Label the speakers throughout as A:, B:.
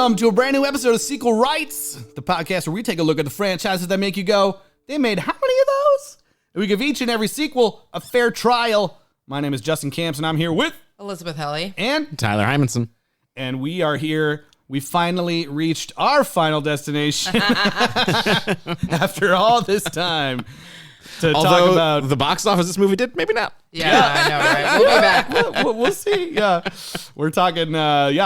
A: Welcome to a brand new episode of Sequel Rights, the podcast where we take a look at the franchises that make you go, they made how many of those? And we give each and every sequel a fair trial. My name is Justin Camps, and I'm here with
B: Elizabeth Helly
A: and
C: Tyler Hymanson.
A: And we are here. We finally reached our final destination after all this time to talk about
C: the box office this movie did. Maybe not.
B: Yeah, I know, right? We'll be back.
A: We'll see. Yeah, we're talking.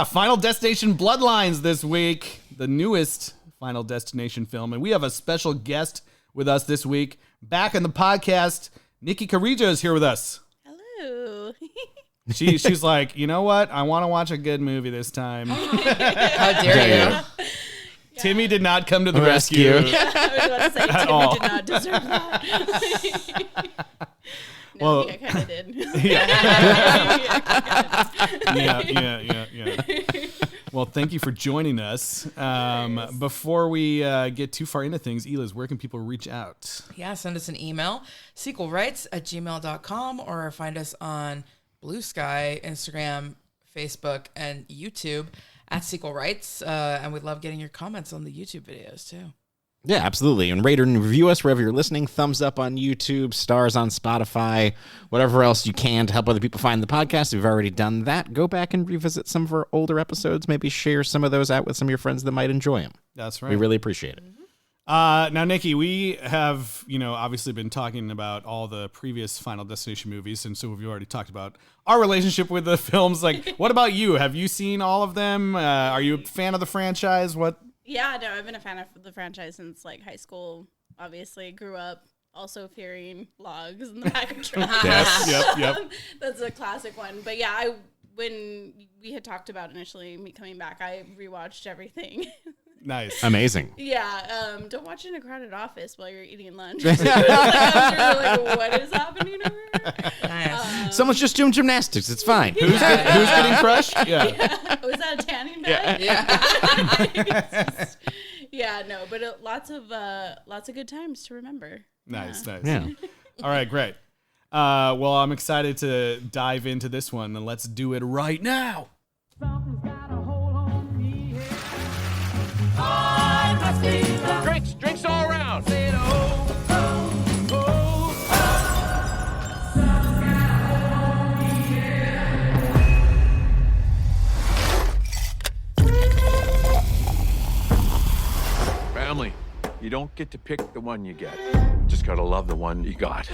A: Final Destination Bloodlines this week, the newest Final Destination film, and we have a special guest with us this week. Back in the podcast, Nikki Carrillo is here with us.
D: Hello.
A: She's like, you know what? I want to watch a good movie this time.
B: How dare you?
A: Timmy did not come to the rescue.
D: Yeah, I was about to say, Timmy did not deserve that. No, I kind of did.
A: Yeah. Well, thank you for joining us. Before we get too far into things, Eliz, where can people reach out?
B: Yeah, send us an email, sequelrights@gmail.com, or find us on Blue Sky, Instagram, Facebook, and YouTube at Sequel Rights. And we love getting your comments on the YouTube videos, too.
C: Yeah, absolutely. And rate and review us wherever you're listening. Thumbs up on YouTube, stars on Spotify, whatever else you can to help other people find the podcast. If you've already done that, go back and revisit some of our older episodes. Maybe share some of those out with some of your friends that might enjoy them.
A: That's right.
C: We really appreciate it.
A: Now, Nikki, we have, obviously been talking about all the previous Final Destination movies, and so we've already talked about our relationship with the films. Like, what about you? Have you seen all of them? Are you a fan of the franchise? What?
D: Yeah, no, I've been a fan of the franchise since like high school. Obviously, grew up also fearing logs in the back of trucks.
A: Yes, yep.
D: That's a classic one. But yeah, when we had talked about initially me coming back, I rewatched everything.
A: Nice.
C: Amazing.
D: Yeah, don't watch it in a crowded office while you're eating lunch. Like, what is happening over here?
B: Nice.
C: Someone's just doing gymnastics. It's fine.
A: Who's getting crushed? Yeah.
D: Was that a tanning bed? Yeah, no, but lots of good times to remember.
A: Nice.
C: Yeah.
A: All right, great. Well, I'm excited to dive into this one, and let's do it right now.
E: Drinks all around. Family, you don't get to pick the one you get. Just gotta love the one you got.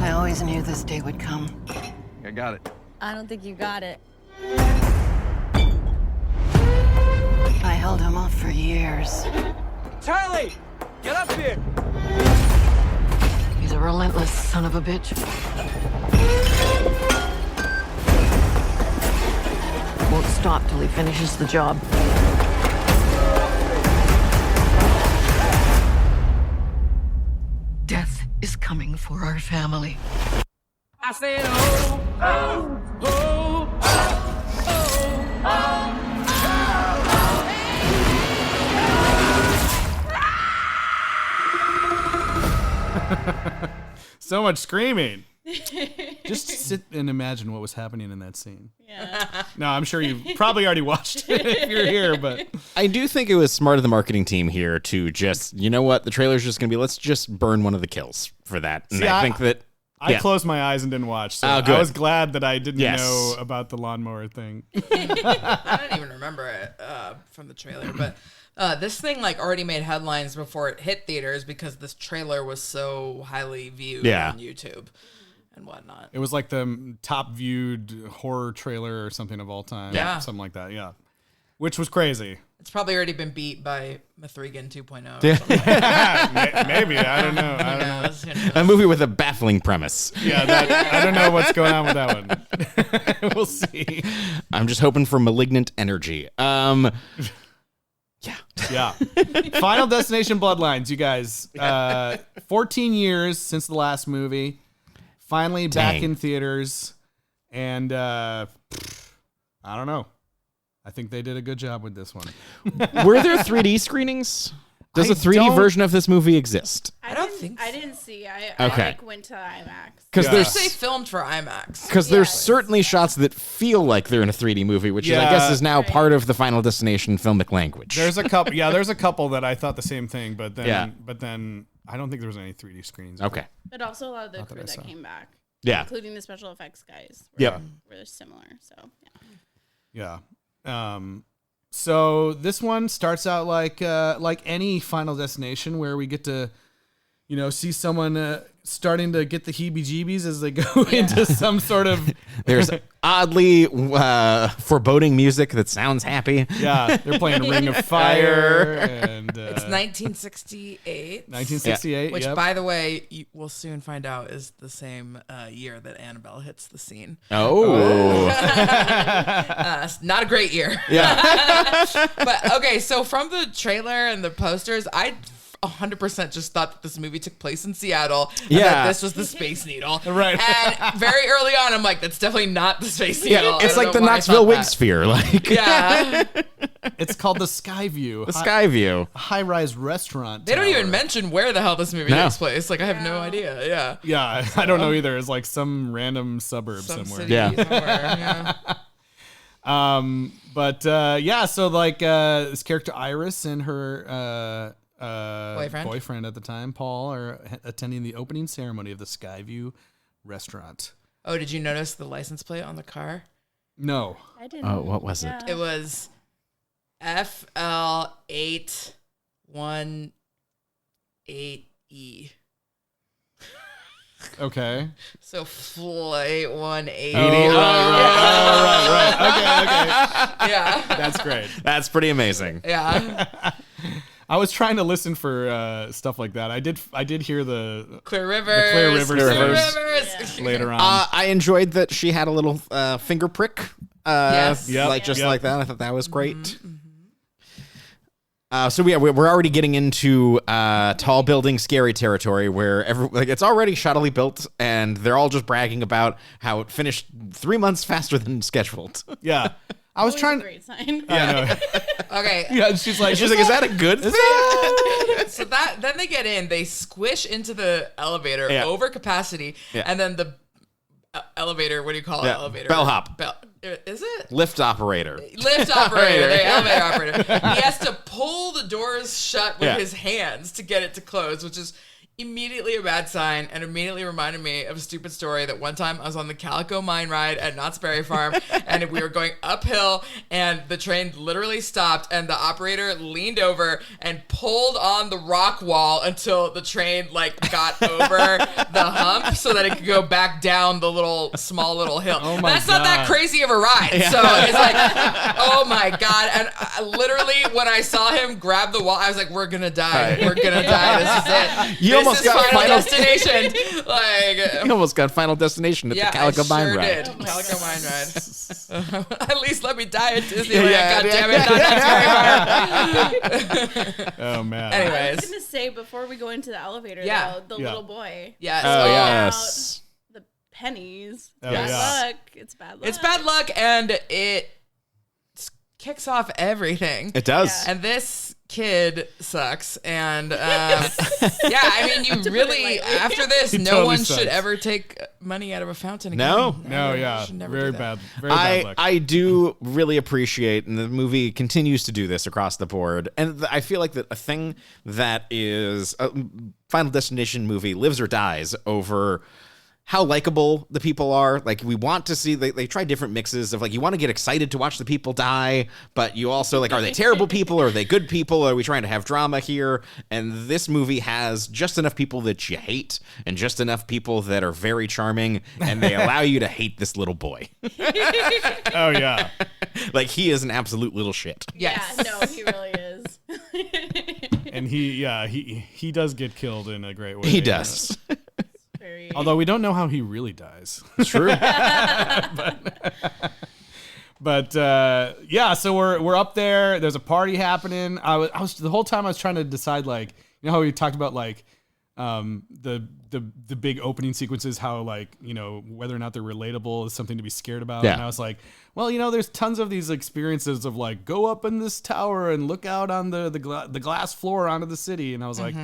F: I always knew this day would come.
E: I got it.
G: I don't think you got it.
F: I held him off for years.
E: Charlie, get up here.
F: He's a relentless son of a bitch. Won't stop till he finishes the job. Death is coming for our family.
E: I said, oh, oh, oh, oh, oh.
A: So much screaming. Just sit and imagine what was happening in that scene.
D: Yeah.
A: No, I'm sure you've probably already watched it if you're here, but
C: I do think it was smart of the marketing team here to just, you know what, the trailer's just going to be, let's just burn one of the kills for that. And
A: See,
C: I think that...
A: I
C: Yeah.
A: closed my eyes and didn't watch, so
C: good.
A: I was glad that I didn't
C: Yes.
A: know about the lawnmower thing.
B: I don't even remember it from the trailer, but this thing already made headlines before it hit theaters because this trailer was so highly viewed on YouTube and whatnot.
A: It was like the top viewed horror trailer or something of all time.
B: Yeah.
A: Something like that, yeah. Which was crazy.
B: It's probably already been beat by Mithrigan 2.0. Or something.
A: Maybe, I don't know.
B: Who knows?
C: A movie with a baffling premise.
A: Yeah, I don't know what's going on with that one. We'll see.
C: I'm just hoping for malignant energy. Yeah.
A: Final Destination Bloodlines, you guys. 14 years since the last movie. Finally back
C: Dang.
A: in theaters. And I don't know. I think they did a good job with this one.
C: Were there 3D screenings? Does
A: I
C: a 3D
A: don't-
C: version of this movie exist?
B: I don't think
D: I
B: so.
D: didn't see. I
C: Okay.
D: like went to IMAX.
C: Because
A: Yeah.
C: there's
B: They filmed for IMAX.
C: Because there's
D: Yes.
C: certainly shots that feel like they're in a 3D movie, which is, I guess
A: Yeah.
C: is now
D: Right.
C: part of the Final Destination filmic language.
A: There's a couple. Yeah, there's a couple that I thought the same thing, but then,
C: Yeah.
A: I don't think there was any 3D screens.
C: Okay.
D: But also a lot of the
A: Not that
D: crew
A: I
D: that
A: saw.
D: came back,
C: Yeah.
D: including the special effects guys.
C: Yep.
D: Were similar. So yeah.
A: Yeah. So this one starts out like any Final Destination, where we get to, see someone starting to get the heebie-jeebies as they go into some sort of.
C: There's oddly foreboding music that sounds happy.
A: Yeah, they're playing Ring of Fire and
B: It's 1968.
A: 1968.
B: Which,
A: yep.
B: by the way, you will soon find out is the same year that Annabelle hits the scene.
C: Oh.
B: It's not a great year.
C: Yeah.
B: But, okay, so from the trailer and the posters, I 100% just thought that this movie took place in Seattle and
C: Yeah.
B: that this was the Space Needle.
A: Right.
B: And very early on, I'm like, that's definitely not the Space Needle.
C: Yeah,
B: I
C: it's
B: don't
C: like the
B: know why I
C: Knoxville
B: thought
C: Wig
B: that.
C: Sphere, like
B: Yeah.
A: It's called the Skyview.
C: the Skyview.
A: High-rise restaurant.
B: They don't
A: tower.
B: even mention where the hell this movie
C: No.
B: takes place. Like, I have no idea. Yeah.
A: Yeah, I don't know either. It's like some random suburb
B: Some
A: somewhere.
B: city
C: Yeah.
B: somewhere. Yeah.
A: Yeah, so like this character Iris and her
B: Boyfriend
A: at the time, Paul, are attending the opening ceremony of the Skyview restaurant.
B: Oh, did you notice the license plate on the car?
A: No.
D: I didn't.
C: Oh, what was it?
D: yeah.
B: It was FL818E.
A: Okay.
B: So flight 180.
A: Oh, right. Okay.
B: Yeah.
A: That's great.
C: That's pretty amazing.
B: Yeah.
A: I was trying to listen for stuff like that. I did hear the
B: Clear Rivers.
A: Clear Rivers.
B: Clear
C: Rivers.
B: Rivers.
A: later on.
C: I enjoyed that she had a little finger prick.
B: Yes.
A: Yep.
C: Like just
A: Yep.
C: like that. I thought that was great. So we're already getting into tall building scary territory where it's already shoddily built and they're all just bragging about how it finished 3 months faster than scheduled.
A: Yeah. I was
D: Always
A: trying
D: a great sign.
A: I know.
B: Okay.
A: Yeah, she's like,
C: She's like, is that a good thing?
B: So then they get in, they squish into the elevator
C: Yeah.
B: over capacity,
C: Yeah.
B: and then the elevator, what do you call it?
C: Yeah.
B: Elevator.
C: Bellhop.
B: Is it?
C: Lift operator.
B: Lift operator, the elevator operator. He has to pull the doors shut with
C: Yeah.
B: his hands to get it to close, which is immediately a bad sign and immediately reminded me of a stupid story that one time I was on the Calico Mine ride at Knott's Berry Farm and we were going uphill and the train literally stopped and the operator leaned over and pulled on the rock wall until the train got over the hump so that it could go back down the small little hill.
A: Oh my
B: That's not that
A: God.
B: crazy of a ride. So it's like, oh my God. And I, literally when I saw him grab the wall, I was like, we're going to die. We're going to die. This is it.
C: You
B: This
C: almost
B: is
C: got
B: Final
C: Final-
B: Destination.
C: You almost got Final Destination at
B: Yeah,
C: the Calico
B: I
C: Mine
B: sure
C: ride.
B: did. Calico Mine ride. At least let me die at Disneyland.
C: Yeah,
B: God damn it, not Knott's Berry Farm.
A: oh man.
D: I was
B: Anyways,
D: gonna say before we go into the elevator,
B: Yeah.
D: though, the
A: Yeah.
D: little boy.
B: yes.
C: Oh,
B: Oh,
C: yes.
D: The pennies.
A: Oh,
D: bad
A: yeah.
D: luck. It's bad luck.
B: It's bad luck, and it kicks off everything.
C: It does.
D: Yeah.
B: And this kid sucks. And yeah, I mean, you
D: put it
B: really,
D: lightly.
B: after this,
A: He
B: no
A: totally
B: one
A: sucks.
B: should ever take money out of a fountain again.
C: No.
A: No,
B: Never.
A: yeah.
B: You should never
A: Very
B: do that.
A: bad. Very bad luck.
C: I do really appreciate, and the movie continues to do this across the board. And I feel like that a thing that is a Final Destination movie lives or dies over how likable the people are. Like, we want to see, they try different mixes of, like, you want to get excited to watch the people die, but you also, like, are they terrible people? Are they good people? Are we trying to have drama here? And this movie has just enough people that you hate and just enough people that are very charming, and they allow you to hate this little boy.
A: Oh yeah.
C: Like, he is an absolute little shit.
B: Yes.
D: Yeah, no, he really is.
A: And he does get killed in a great way.
C: He does.
D: Very.
A: Although we don't know how he really dies.
C: True.
A: But yeah, so we're up there. There's a party happening. I was the whole time I was trying to decide, like, you know how we talked about, like, the big opening sequences, how, like, you know, whether or not they're relatable is something to be scared about.
C: Yeah.
A: And I was like, well, you know, there's tons of these experiences of, like, go up in this tower and look out on the glass floor onto the city. And I was like,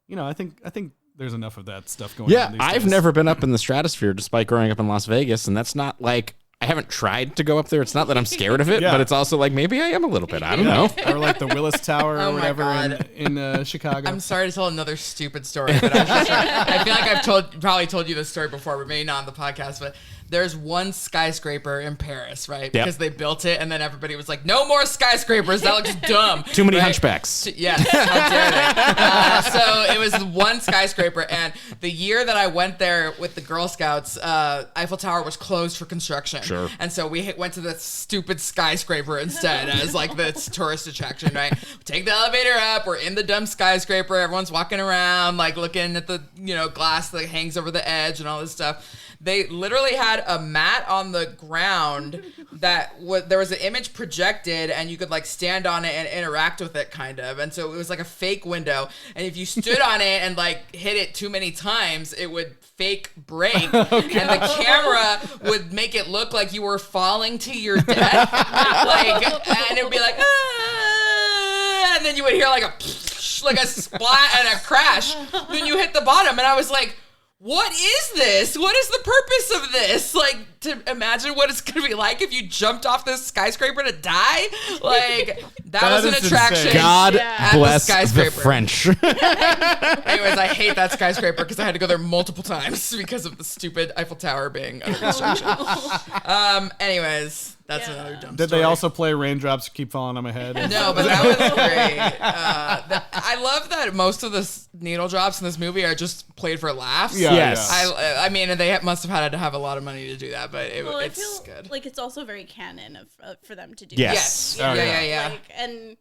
A: you know, I think there's enough of that stuff going on.
C: Yeah,
A: These
C: I've
A: days.
C: never been up in the stratosphere despite growing up in Las Vegas, and that's not like I haven't tried to go up there. It's not that I'm scared of it,
A: Yeah.
C: but it's also like maybe I am a little bit. I don't know.
A: Or like the Willis Tower
B: Oh
A: or
B: my
A: whatever
B: God.
A: in Chicago.
B: I'm sorry to tell another stupid story, but I feel like I've probably told you this story before, but maybe not on the podcast. But there's one skyscraper in Paris, right?
C: Yep.
B: Because they built it, and then everybody was like, "No more skyscrapers. That looks dumb."
C: Too many
B: right?
C: hunchbacks.
B: Yes, how dare they? So it was one skyscraper, and the year that I went there with the Girl Scouts, Eiffel Tower was closed for construction.
C: Sure.
B: And so we went to the stupid skyscraper instead as like the tourist attraction, right? Take the elevator up. We're in the dumb skyscraper. Everyone's walking around, like looking at the glass that hangs over the edge and all this stuff. They literally had a mat on the ground that there was an image projected, and you could like stand on it and interact with it, kind of. And so it was like a fake window. And if you stood on it and like hit it too many times, it would fake break, and the camera would make it look like you were falling to your death, and it would be like, ah, and then you would hear like a splat and a crash. Then you hit the bottom, and I was like, what is this? What is the purpose of this? Like, to imagine what it's going to be like if you jumped off this skyscraper to die? Like, that was an
A: is
B: attraction.
A: insane.
C: God
B: at the
C: bless the
B: skyscraper.
C: French.
B: Anyways, I hate that skyscraper because I had to go there multiple times because of the stupid Eiffel Tower being under construction. Anyways, that's another dumb
A: Did
B: story.
A: they also play Raindrops Keep Falling on My Head?
B: No, but that was great. I love that most of the needle drops in this movie are just played for laughs.
A: Yeah,
C: Yes.
A: yeah.
B: I mean, they must have had to have a lot of money to do that, but
D: Well, I
B: it's
D: feel
B: good.
D: like it's also very canon for them to do.
C: Yes.
D: that.
A: Oh,
B: yeah.
D: Like, and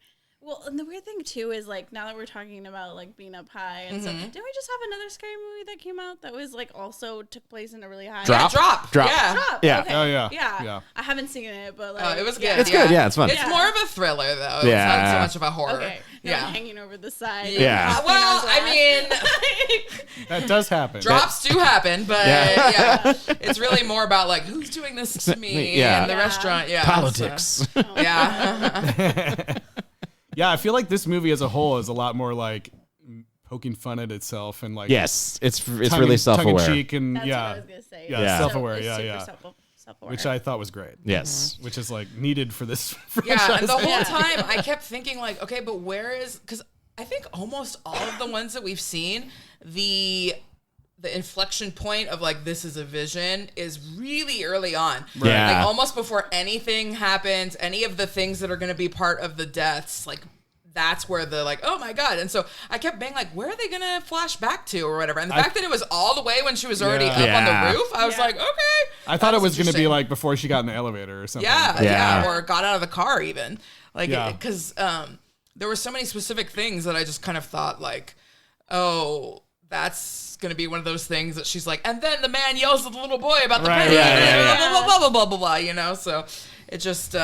D: the weird thing too is like now that we're talking about like being up high and stuff, didn't we just have another scary movie that came out that was like also took place in a really high
C: Drop?
B: Drop. Yeah.
D: Drop.
C: Yeah.
D: Okay.
A: Oh, yeah.
D: Yeah. I haven't seen it, but like
B: It was good.
C: It's good. Yeah, it's fun.
B: It's more of a thriller, though.
C: Yeah.
B: It's not so much of a horror.
D: Okay. No
B: Yeah.
D: one hanging over the side.
C: Yeah.
D: and
B: Well,
D: hopping on
B: I
D: glass.
B: mean,
A: That does happen.
B: drops do happen, but
C: Yeah.
B: yeah, it's really more about like who's doing this to me
C: Yeah.
B: in the restaurant. Yeah.
C: Politics.
B: So, yeah.
A: Yeah, I feel like this movie as a whole is a lot more like poking fun at itself and like
C: Yes, it's really
A: tongue in
C: self-aware.
A: cheek and
D: That's what I was gonna say.
A: Yeah,
C: Yeah.
A: self-aware.
D: It's
A: Yeah,
D: super
A: yeah.
D: Self-aware.
A: Which I thought was great.
C: Yes.
A: Which is like needed for this
B: Yeah,
A: franchise.
B: and the whole
D: Yeah.
B: time I kept thinking like, okay, but where is, because I think almost all of the ones that we've seen, the inflection point of like this is a vision is really early on.
C: Yeah.
B: Like almost before anything happens, any of the things that are going to be part of the deaths, like that's where the like, oh my God. And so I kept being like, where are they going to flash back to or whatever? And the fact that it was all the way when she was already
A: Yeah.
B: up on
C: Yeah.
B: the roof, I was
D: Yeah.
B: like, okay.
A: I thought
B: that
A: it was going to be
B: interesting.
A: like before she got in the elevator or something.
B: Yeah,
C: Yeah.
B: or got out of the car even. Like,
A: Yeah.
B: because there were so many specific things that I just kind of thought like, oh, that's going to be one of those things that she's like, and then the man yells at the little boy about the
A: Right,
B: penny,
A: right,
B: and
A: right,
B: blah, blah, blah, blah, blah, blah, blah, you know? So it just,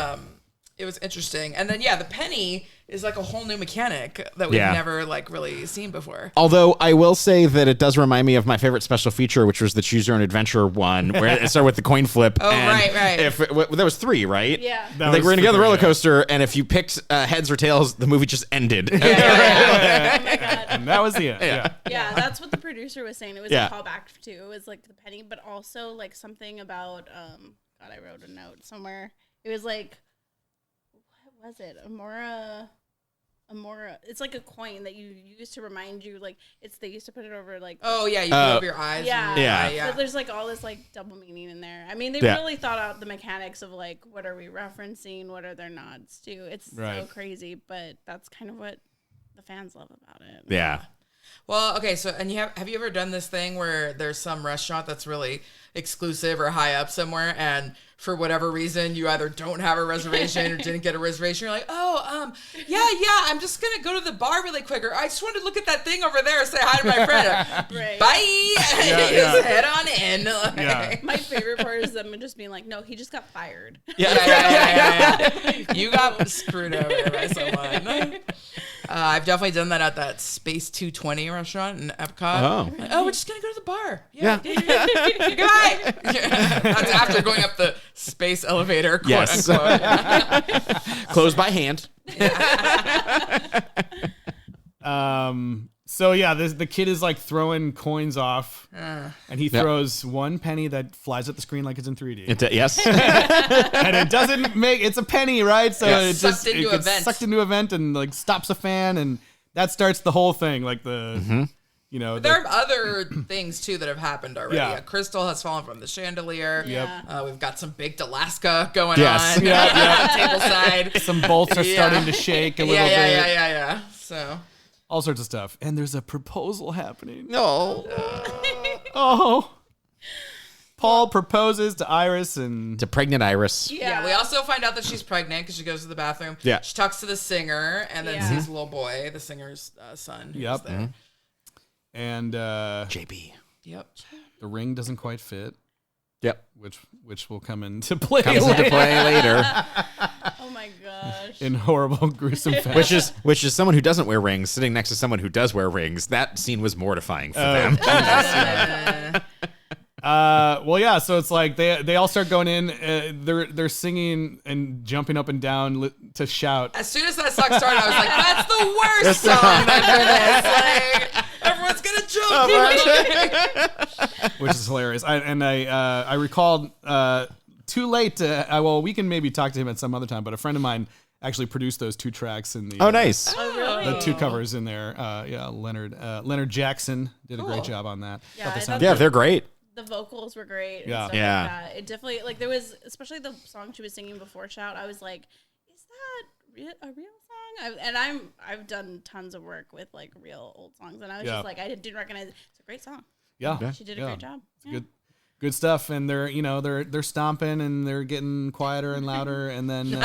B: it was interesting. And then, yeah, the penny is like a whole new mechanic that we've
C: Yeah.
B: never like really seen before.
C: Although I will say that it does remind me of my favorite special feature, which was the Choose Your Own Adventure one, where it started with the coin flip.
B: Oh,
C: and
B: right.
C: If there was 3, right?
D: Yeah.
A: That
C: They
A: was
C: were going to go on the
A: super,
C: roller
A: yeah.
C: coaster, and if you picked heads or tails, the movie just ended.
D: Oh my god.
A: And that was the end. Yeah.
D: Yeah, that's what the producer was saying. It was
C: Yeah.
D: a callback to. It was like the penny, but also like something about God, I wrote a note somewhere. It was like, what was it? Amora. It's like a coin that you use to remind you, like they used to put it over like.
B: Oh, yeah, you put
C: Oh.
B: over your eyes.
D: Yeah.
B: and-
C: Yeah.
B: yeah.
D: So there's like all this like double meaning in there. I mean, they
C: Yeah.
D: really thought out the mechanics of like what are we referencing, what are their nods to. It's so
A: Right.
D: crazy, but that's kind of what the fans love about it.
C: Yeah.
B: Well, okay, so and have you ever done this thing where there's some restaurant that's really exclusive or high up somewhere, and for whatever reason you either don't have a reservation or didn't get a reservation? You're like, oh, yeah, I'm just gonna go to the bar really quick, or I just wanted to look at that thing over there and say hi to my friend.
D: Right.
B: Bye.
A: Yeah,
B: Just
A: yeah.
B: head on in. Like,
A: Yeah.
D: My favorite part is them just being like, no, he just got fired.
B: Yeah. You got screwed over by someone. I've definitely done that at that Space 220 restaurant in Epcot.
C: Oh.
B: Like, we're just gonna go to the bar.
C: Yeah.
B: Goodbye. That's after going up the space elevator. Quote,
C: Yes.
B: unquote.
C: Closed by hand.
A: So yeah, the kid is like throwing coins off, and he throws one penny that flies at the screen like it's in 3D.
C: Yes.
A: And it doesn't make it's a penny, right? So it just
B: Sucked into
A: it gets
B: a vent.
A: sucked into a vent and like stops a fan, and that starts the whole thing. Like the you know,
B: There are other things too that have happened already.
A: Yeah.
B: A crystal has fallen from the chandelier.
D: Yeah.
B: We've got some baked Alaska going
C: Yes.
B: on.
A: Yeah,
B: Table side.
A: some bolts are starting to shake a little bit.
B: Yeah. So
A: All sorts of stuff. And there's a proposal happening.
C: No.
A: Oh. Paul proposes to Iris and
C: To pregnant Iris.
B: yeah, we also find out that she's pregnant because she goes to the bathroom.
C: Yeah.
B: She talks to the singer and then
D: Yeah.
B: sees a little boy, the singer's son. Who's
A: Yep.
B: there.
A: and
C: JB.
B: Yep.
A: the ring doesn't quite fit,
C: Yep.
A: which will come into play
C: Comes into play later.
D: Oh my gosh.
A: in horrible, gruesome fashion.
C: Which is someone who doesn't wear rings sitting next to someone who does wear rings. That scene was mortifying for them.
A: Well, yeah. So it's like they all start going in. They're singing and jumping up and down to shout.
B: As soon as that song started, I was like, "That's the worst song after this." Like, everyone's gonna jump.
A: Which is hilarious. I recalled too late. Well, we can maybe talk to him at some other time. But a friend of mine actually produced those 2 tracks in the.
C: Oh, nice.
D: Oh, really?
A: The 2 covers in there. Yeah, Leonard Jackson did a great job on that.
D: Yeah,
A: Thought they
D: I
A: sounded
C: Yeah,
A: good.
C: they're great.
D: The vocals were great. And
A: Yeah.
D: stuff
C: Yeah.
D: Like that. It definitely, like, there was, especially the song she was singing before Shout, I was like, is that a real song? I've done tons of work with, like, real old songs, and I was
A: Yeah.
D: just like, I didn't recognize it. It's a great song.
A: Yeah,
D: She did a great job. Yeah.
A: good stuff. And they're stomping and they're getting quieter and louder, and then
B: A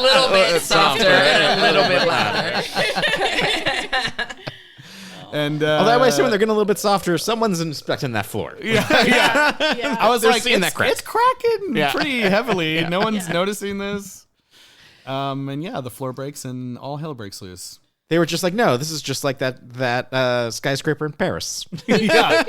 B: little bit softer and a little bit louder.
A: and
C: Although I assume when they're getting a little bit softer, someone's inspecting that floor.
A: yeah.
D: Yeah.
A: I was
C: They're
A: like,
C: seeing
A: it's,
C: that crack.
A: it's cracking
C: Yeah.
A: pretty heavily. No one's noticing this. And yeah, the floor breaks and all hell breaks loose.
C: They were just like, no, this is just like that skyscraper in Paris.
A: Yeah.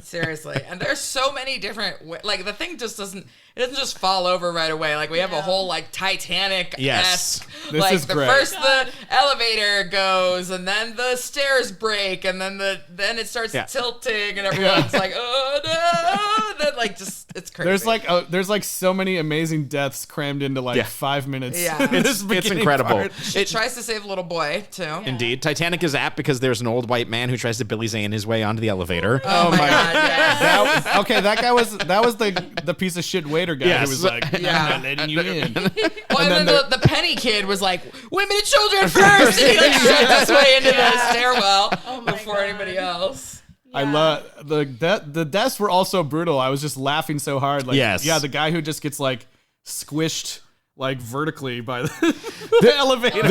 B: Seriously. And there's so many different like the thing just doesn't just fall over right away. Like we have a whole like Titanic-esque.
C: Yes.
A: This
B: like
A: is
B: the
A: great.
B: first the elevator goes and then the stairs break and then it starts tilting and everyone's like, oh no. Then like just it's crazy.
A: There's like so many amazing deaths crammed into like 5 minutes.
B: Yeah.
A: This
C: It's
A: beginning
C: incredible.
A: part.
B: She tries to save little boy too.
C: Indeed. Titanic is apt because there's an old white man who tries to Billy Zane his way onto the elevator.
B: Oh my god, yes.
A: That was the piece of shit waiter guy
C: Yes.
A: who was like, I'm not letting you in.
B: Well, and then the penny kid was like, women and children first! And he like shoved his way into the stairwell
D: my
B: before
D: God.
B: anybody else.
A: I love the deaths were also brutal. I was just laughing so hard. Like,
C: Yes.
A: yeah, the guy who just gets like squished like vertically by the elevator.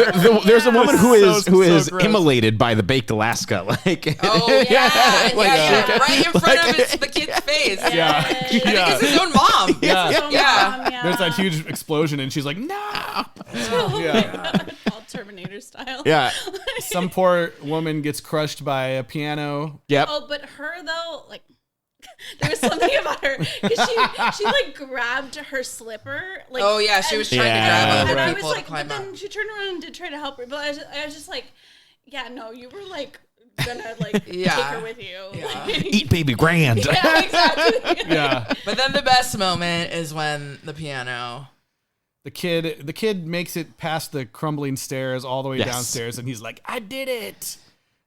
C: There's a woman who is
A: So gross.
C: immolated by the baked Alaska. Like,
B: Oh, yeah.
C: Like,
B: Right in front of the kid's face.
A: Yeah, yeah.
B: It's his own mom.
A: Yeah.
B: Yeah.
A: There's that huge explosion, and she's like, "No!" Yeah.
D: All Terminator style.
C: yeah.
A: Some poor woman gets crushed by a piano.
C: Yep.
D: Oh, but her though, like, there was something about her because she like grabbed her slipper. Like,
B: Oh, yeah. She was trying
C: Yeah.
B: to grab
D: and
B: other
D: I was
B: people to
D: like,
B: climb
D: but
B: up.
D: then she turned around and did try to help her. But I was just like, yeah, no, you were like gonna like
B: Yeah.
D: take her with you.
B: Yeah.
C: Eat baby grand.
D: Yeah, exactly.
A: Yeah.
B: But then the best moment is when the piano.
A: The kid makes it past the crumbling stairs all the way
C: Yes.
A: downstairs, and he's like, "I did it!"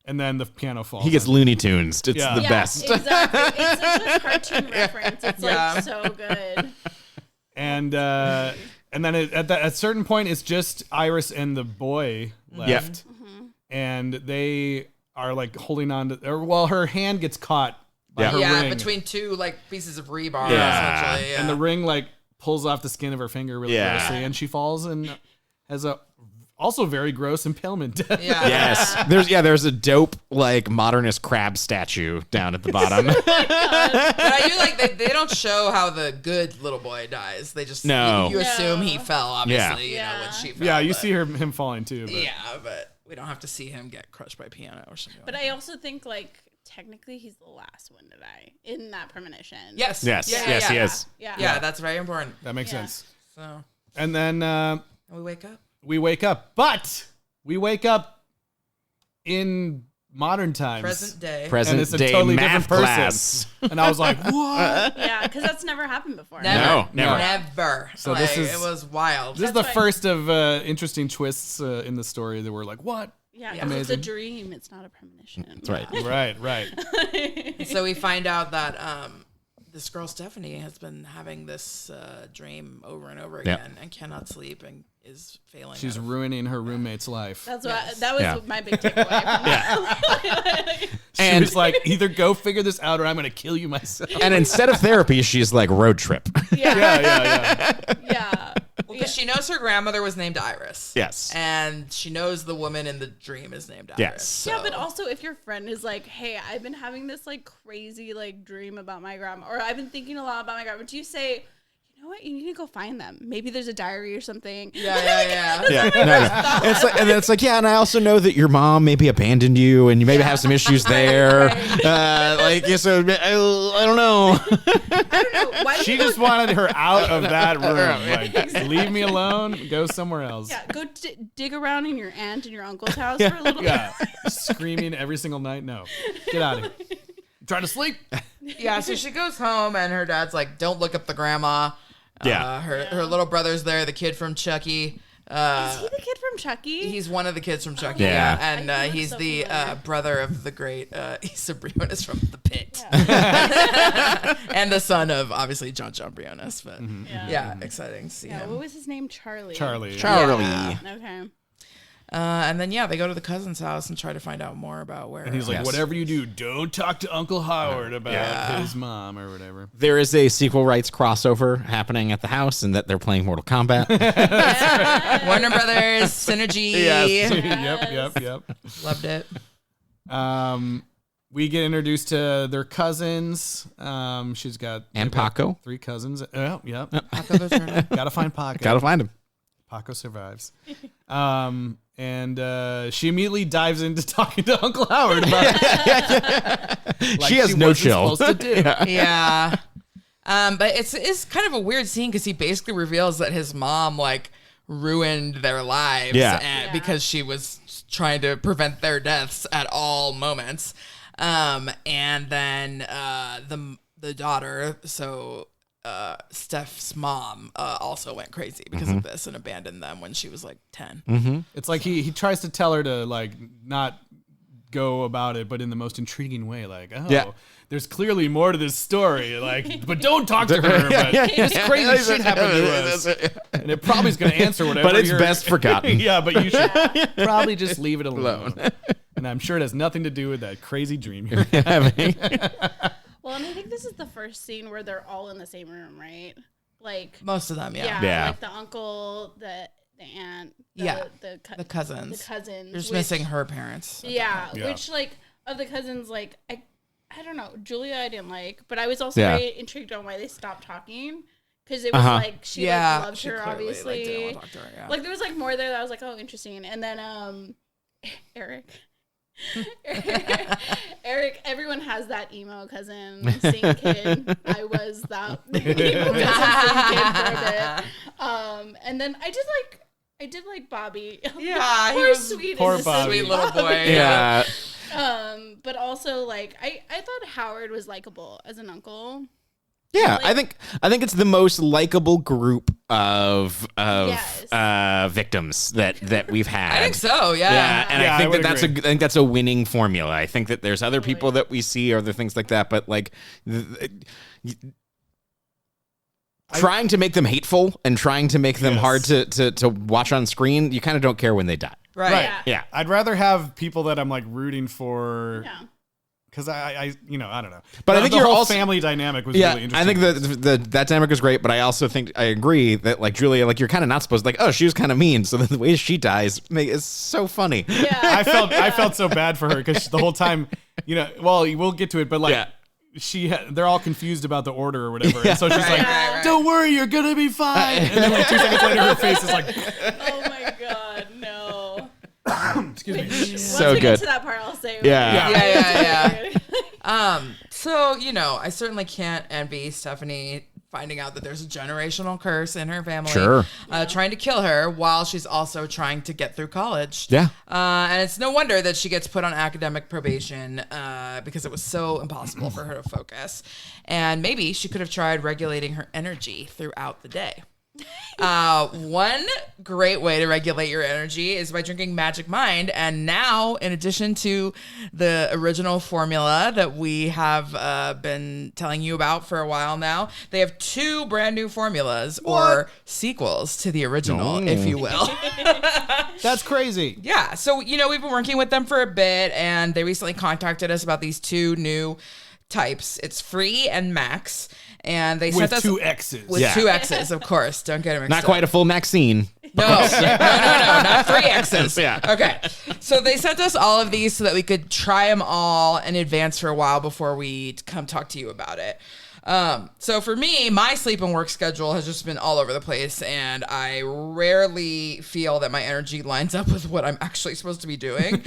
A: And then the piano falls.
C: He gets Looney Tunes. It's
A: Yeah.
C: the
D: Yeah,
C: best.
D: Exactly. It's such a cartoon reference. It's
B: Yeah.
D: like so good.
A: and then at a certain point, it's just Iris and the boy left, and they are like holding on to. Her hand gets caught by her
B: Yeah,
A: ring,
B: between two like pieces of rebar,
C: Yeah.
B: essentially. Yeah.
A: and the ring like pulls off the skin of her finger really
C: Yeah.
A: grossly, and she falls and has a also very gross impalement death.
B: Yeah.
C: Yes. There's a dope like modernist crab statue down at the bottom.
B: But I do like they don't show how the good little boy dies. They just
C: No.
B: you assume he fell, obviously, you know,
D: Yeah.
B: when she fell.
A: Yeah, you
B: but-
A: see him falling too. But.
B: Yeah, but we don't have to see him get crushed by piano or something.
D: But I also think like technically he's the last one to die in that premonition.
B: yes.
C: Yes.
B: Yeah,
C: Yes,
B: yeah.
C: he is.
D: Yeah.
B: Yeah, that's very important.
A: That makes
D: Yeah.
A: sense.
B: So
A: And then
B: we wake up.
A: we wake up, but we wake up in modern times.
B: Present day.
A: And it's a
C: day
A: totally
C: math
A: different
C: class.
A: person. And I was like, what?
D: Yeah, because that's never happened before.
B: Never.
C: No, never.
B: Never.
A: So this is-
B: it was wild.
A: This is the
D: That's why-
A: first of interesting twists in the story that were like, what?
D: Yeah, because it's a
A: Amazing.
D: dream. It's not a premonition.
C: That's right.
A: Right.
B: So we find out that this girl Stephanie has been having this dream over and over
C: Yep.
B: again and cannot sleep and is failing.
A: She's
B: out of-
A: ruining her roommate's life.
D: That's
B: Yes.
D: what that was
C: Yeah.
D: my big takeaway. From that.
A: She
C: And-
A: was like, either go figure this out or I'm going to kill you myself.
C: And instead of therapy, she's like road trip.
D: Yeah.
B: Well, because she knows her grandmother was named Iris.
C: Yes.
B: And she knows the woman in the dream is named Iris.
C: Yes.
B: So.
D: Yeah, but also if your friend is like, "Hey, I've been having this like crazy like dream about my grandma, or I've been thinking a lot about my grandma," do you say, "You know what? You need to go find them. Maybe there's a diary or something."
B: Yeah.
C: Yeah, no. It's like, and then it's like, yeah, and I also know that your mom maybe abandoned you, and you maybe have some issues there. Like, yeah, so I don't know.
D: I don't know. Why
A: She
D: do you
A: just wanted her out of that room. Like, leave me alone. Go somewhere else.
D: Yeah, go dig around in your aunt and your uncle's house for a little bit.
A: Yeah. Screaming every single night. No. Get out of here. Trying to sleep.
B: Yeah, so she goes home and her dad's like, "Don't look up the grandma."
C: Yeah.
B: Her little brother's there, the kid from Chucky.
D: Is he the kid from Chucky?
B: He's one of the kids from Chucky.
C: Yeah.
B: And
D: I feel
B: he's
D: so
B: the
D: familiar.
B: brother of the great Issa Briones from The Pit. And the son of, obviously, John Briones. But yeah, exciting to see
D: Yeah,
B: him.
D: what was his name? Charlie.
A: Charlie.
C: Charlie.
B: Yeah.
D: Okay.
B: And then, they go to the cousin's house and try to find out more about where.
A: And he's like,
C: Yes.
A: whatever you do, don't talk to Uncle Howard about
B: Yeah.
A: his mom or whatever.
C: There is a sequel rights crossover happening at the house, and that they're playing Mortal Kombat.
B: Warner Brothers, Synergy.
A: Yep.
B: Loved it.
A: We get introduced to their cousins. She's got
C: And Paco.
A: 3 cousins. Oh, yep.
B: Paco the Turtle.
A: Gotta find Paco.
C: Gotta find him.
A: Paco survives. And she immediately dives into talking to Uncle Howard about it.
C: She has no
A: wasn't
C: chill.
A: supposed to do.
B: Yeah. But it's kind of a weird scene because he basically reveals that his mom like ruined their lives because she was trying to prevent their deaths at all moments. And then the daughter, so Steph's mom, also went crazy because of this and abandoned them when she was like 10.
A: It's like he tries to tell her to like not go about it, but in the most intriguing way. Like, there's clearly more to this story. Like, but don't talk to her. But this crazy shit happened to us, and it probably is going to answer whatever.
C: But it's best forgotten.
A: Yeah, but you should probably just leave it alone. And I'm sure it has nothing to do with that crazy dream you're having.
D: Well, and I think this is the first scene where they're all in the same room, right? Like
B: Most of them, yeah.
C: Yeah.
D: like the uncle, the aunt, the
B: cousins.
D: the cousins.
B: They're just
D: which-
B: missing her parents.
D: Yeah,
A: Yeah.
D: which like of the cousins, like I don't know, Julia I didn't like, but I was also
C: Yeah.
D: very intrigued on why they stopped talking because it was like she like, loved
B: she
D: her
B: clearly,
D: obviously.
B: Like, didn't want to talk to her, yeah.
D: Like there was like more there that I was like, oh, interesting. And then Eric. Eric, everyone has that emo cousin, sing kid. I was that emo cousin, sing kid for a bit. And then I did like Bobby.
B: Yeah, he
D: poor
B: was
D: sweet,
A: poor
D: innocent
A: Bobby.
B: Sweet little boy.
C: Yeah.
D: But also like I thought Howard was likable as an uncle.
C: Yeah,
D: Like-
C: I think it's the most likable group of
D: Yes.
C: victims that we've had.
B: I think so, yeah.
C: Yeah, and
A: Yeah,
C: I
A: I
C: think
A: would
C: I think that's a winning formula. I think that there's other people
D: Totally.
C: that we see or other things like that, but like trying to make them hateful and trying to make them
A: Yes.
C: hard to watch on screen, you kind of don't care when they die.
B: Right.
A: Right.
D: Yeah.
C: Yeah.
A: I'd rather have people that I'm like rooting for.
D: Yeah.
A: Because I don't know.
C: But I
A: The-
C: think
A: the
C: you're
A: whole
C: also-
A: family dynamic was
C: Yeah,
A: really
C: I
A: interesting.
C: think that dynamic is great, but I also think I agree that like Julia, like you're kind of not supposed to, like, oh, she was kind of mean, so the way she dies is so funny.
D: Yeah.
A: I felt so bad for her because the whole time, well, we'll get to it, but like.
C: Yeah.
A: They're all confused about the order or whatever, and so she's like,
B: right.
A: "Don't worry, you're gonna be fine." And then like 2 seconds later, her face is like,
D: Oh my god, no.
A: "Excuse me."
D: Once
C: So
D: we
C: good.
D: get to that part, I'll say.
C: Yeah.
B: Yeah. So, I certainly can't envy Stephanie finding out that there's a generational curse in her family,
C: Sure.
B: trying to kill her while she's also trying to get through college.
C: Yeah.
B: And it's no wonder that she gets put on academic probation because it was so impossible for her to focus. And maybe she could have tried regulating her energy throughout the day. One great way to regulate your energy is by drinking Magic Mind. And now, in addition to the original formula that we have been telling you about for a while now, they have 2 brand new formulas or sequels to the original, if you will.
A: That's crazy.
B: Yeah. So, we've been working with them for a bit, and they recently contacted us about these 2 new types. It's Free and Max. And they sent
A: With
B: us
A: 2 X's.
B: with 2 X's, of course. Don't get it mixed
C: Not
B: up.
C: quite a full Maxine.
B: No, not 3 X's.
C: Yeah.
B: Okay. So they sent us all of these so that we could try them all in advance for a while before we come talk to you about it. So for me, my sleep and work schedule has just been all over the place, and I rarely feel that my energy lines up with what I'm actually supposed to be doing.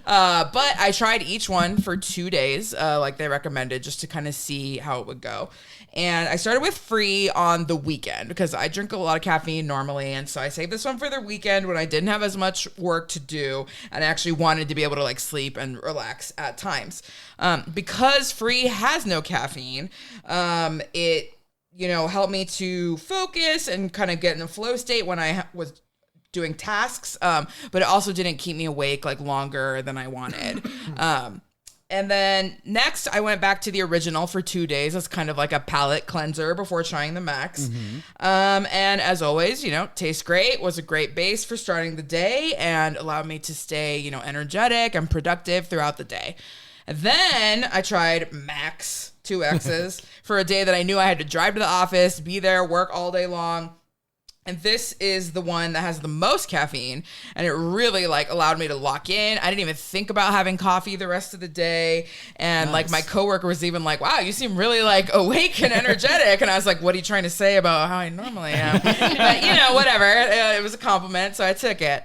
B: But I tried each one for 2 days, like they recommended, just to kind of see how it would go. And I started with Free on the weekend because I drink a lot of caffeine normally. And so I saved this one for the weekend when I didn't have as much work to do and I actually wanted to be able to like sleep and relax at times. Because Free has no caffeine, it, helped me to focus and kind of get in a flow state when I was doing tasks. But it also didn't keep me awake like longer than I wanted. And then next, I went back to the original for 2 days as kind of like a palate cleanser before trying the Max. And as always, tastes great, was a great base for starting the day and allowed me to stay, energetic and productive throughout the day. And then I tried Max, 2 X's, for a day that I knew I had to drive to the office, be there, work all day long. And this is the one that has the most caffeine, and it really allowed me to lock in. I didn't even think about having coffee the rest of the day. And
A: Nice.
B: my coworker was even like, "Wow, you seem really awake and energetic." And I was like, "What are you trying to say about how I normally am?" But whatever. It was a compliment, so I took it.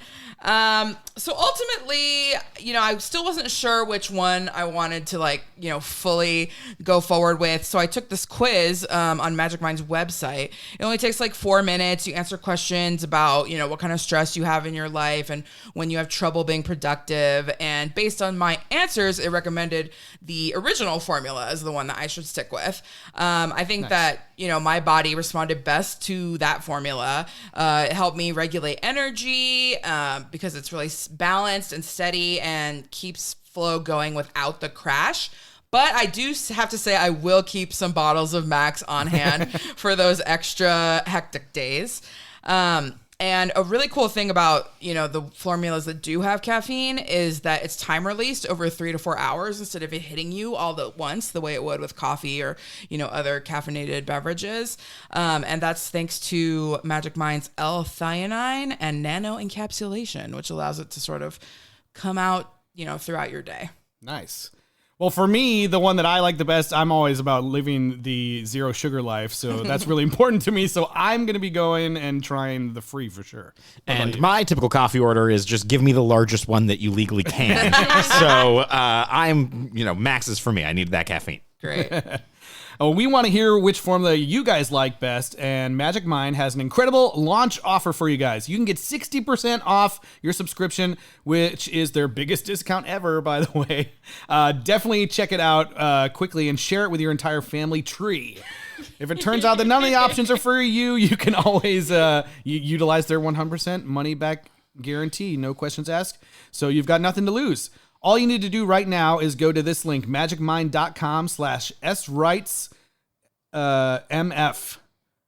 B: So ultimately, I still wasn't sure which one I wanted to fully go forward with. So I took this quiz on Magic Mind's website. It only takes 4 minutes. You answer questions about, what kind of stress you have in your life and when you have trouble being productive. And based on my answers, it recommended the original formula as the one that I should stick with. I think that, my body responded best to that formula. It helped me regulate energy because it's really balanced and steady and keeps flow going without the crash. But I do have to say I will keep some bottles of Max on hand for those extra hectic days. And a really cool thing about, the formulas that do have caffeine is that it's time released over 3 to 4 hours instead of it hitting you all at once the way it would with coffee or, other caffeinated beverages. And that's thanks to Magic Mind's L-theanine and nano encapsulation, which allows it to sort of come out, throughout your day.
A: Nice. Well, for me, the one that I like the best, I'm always about living the 0 sugar life. So that's really important to me. So I'm going to be going and trying the Free for sure.
C: And my typical coffee order is just give me the largest one that you legally can. So I'm, Max is for me. I need that caffeine.
B: Great.
A: We want to hear which formula you guys like best, and Magic Mind has an incredible launch offer for you guys. You can get 60% off your subscription, which is their biggest discount ever, by the way. Definitely check it out quickly and share it with your entire family tree. If it turns out that none of the options are for you, you can always utilize their 100% money back guarantee, no questions asked. So you've got nothing to lose. All you need to do right now is go to this link, magicmind.com/swritesmf.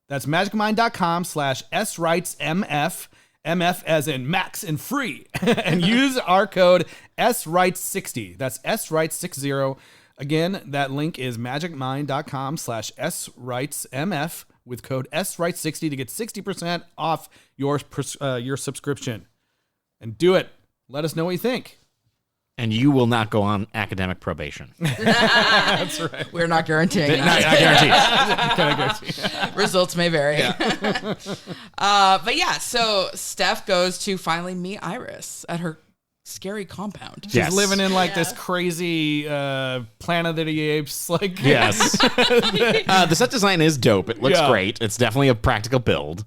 A: That's magicmind.com/swritesmf, MF as in Max and Free, and use our code SWrites60. That's SWrites60. Again, that link is magicmind.com/sWritesmf with code SWrites60 to get 60% off your subscription. And do it. Let us know what you think.
C: And you will not go on academic probation.
A: That's right.
B: We're not guaranteeing
C: Not guaranteed.
B: Results may vary. But yeah, so Steph goes to finally meet Iris at her scary compound.
A: She's
C: Yes.
A: living in like this crazy Planet of the Apes, like
C: Yes. The set design is dope. It looks
A: Yeah.
C: great. It's definitely a practical build.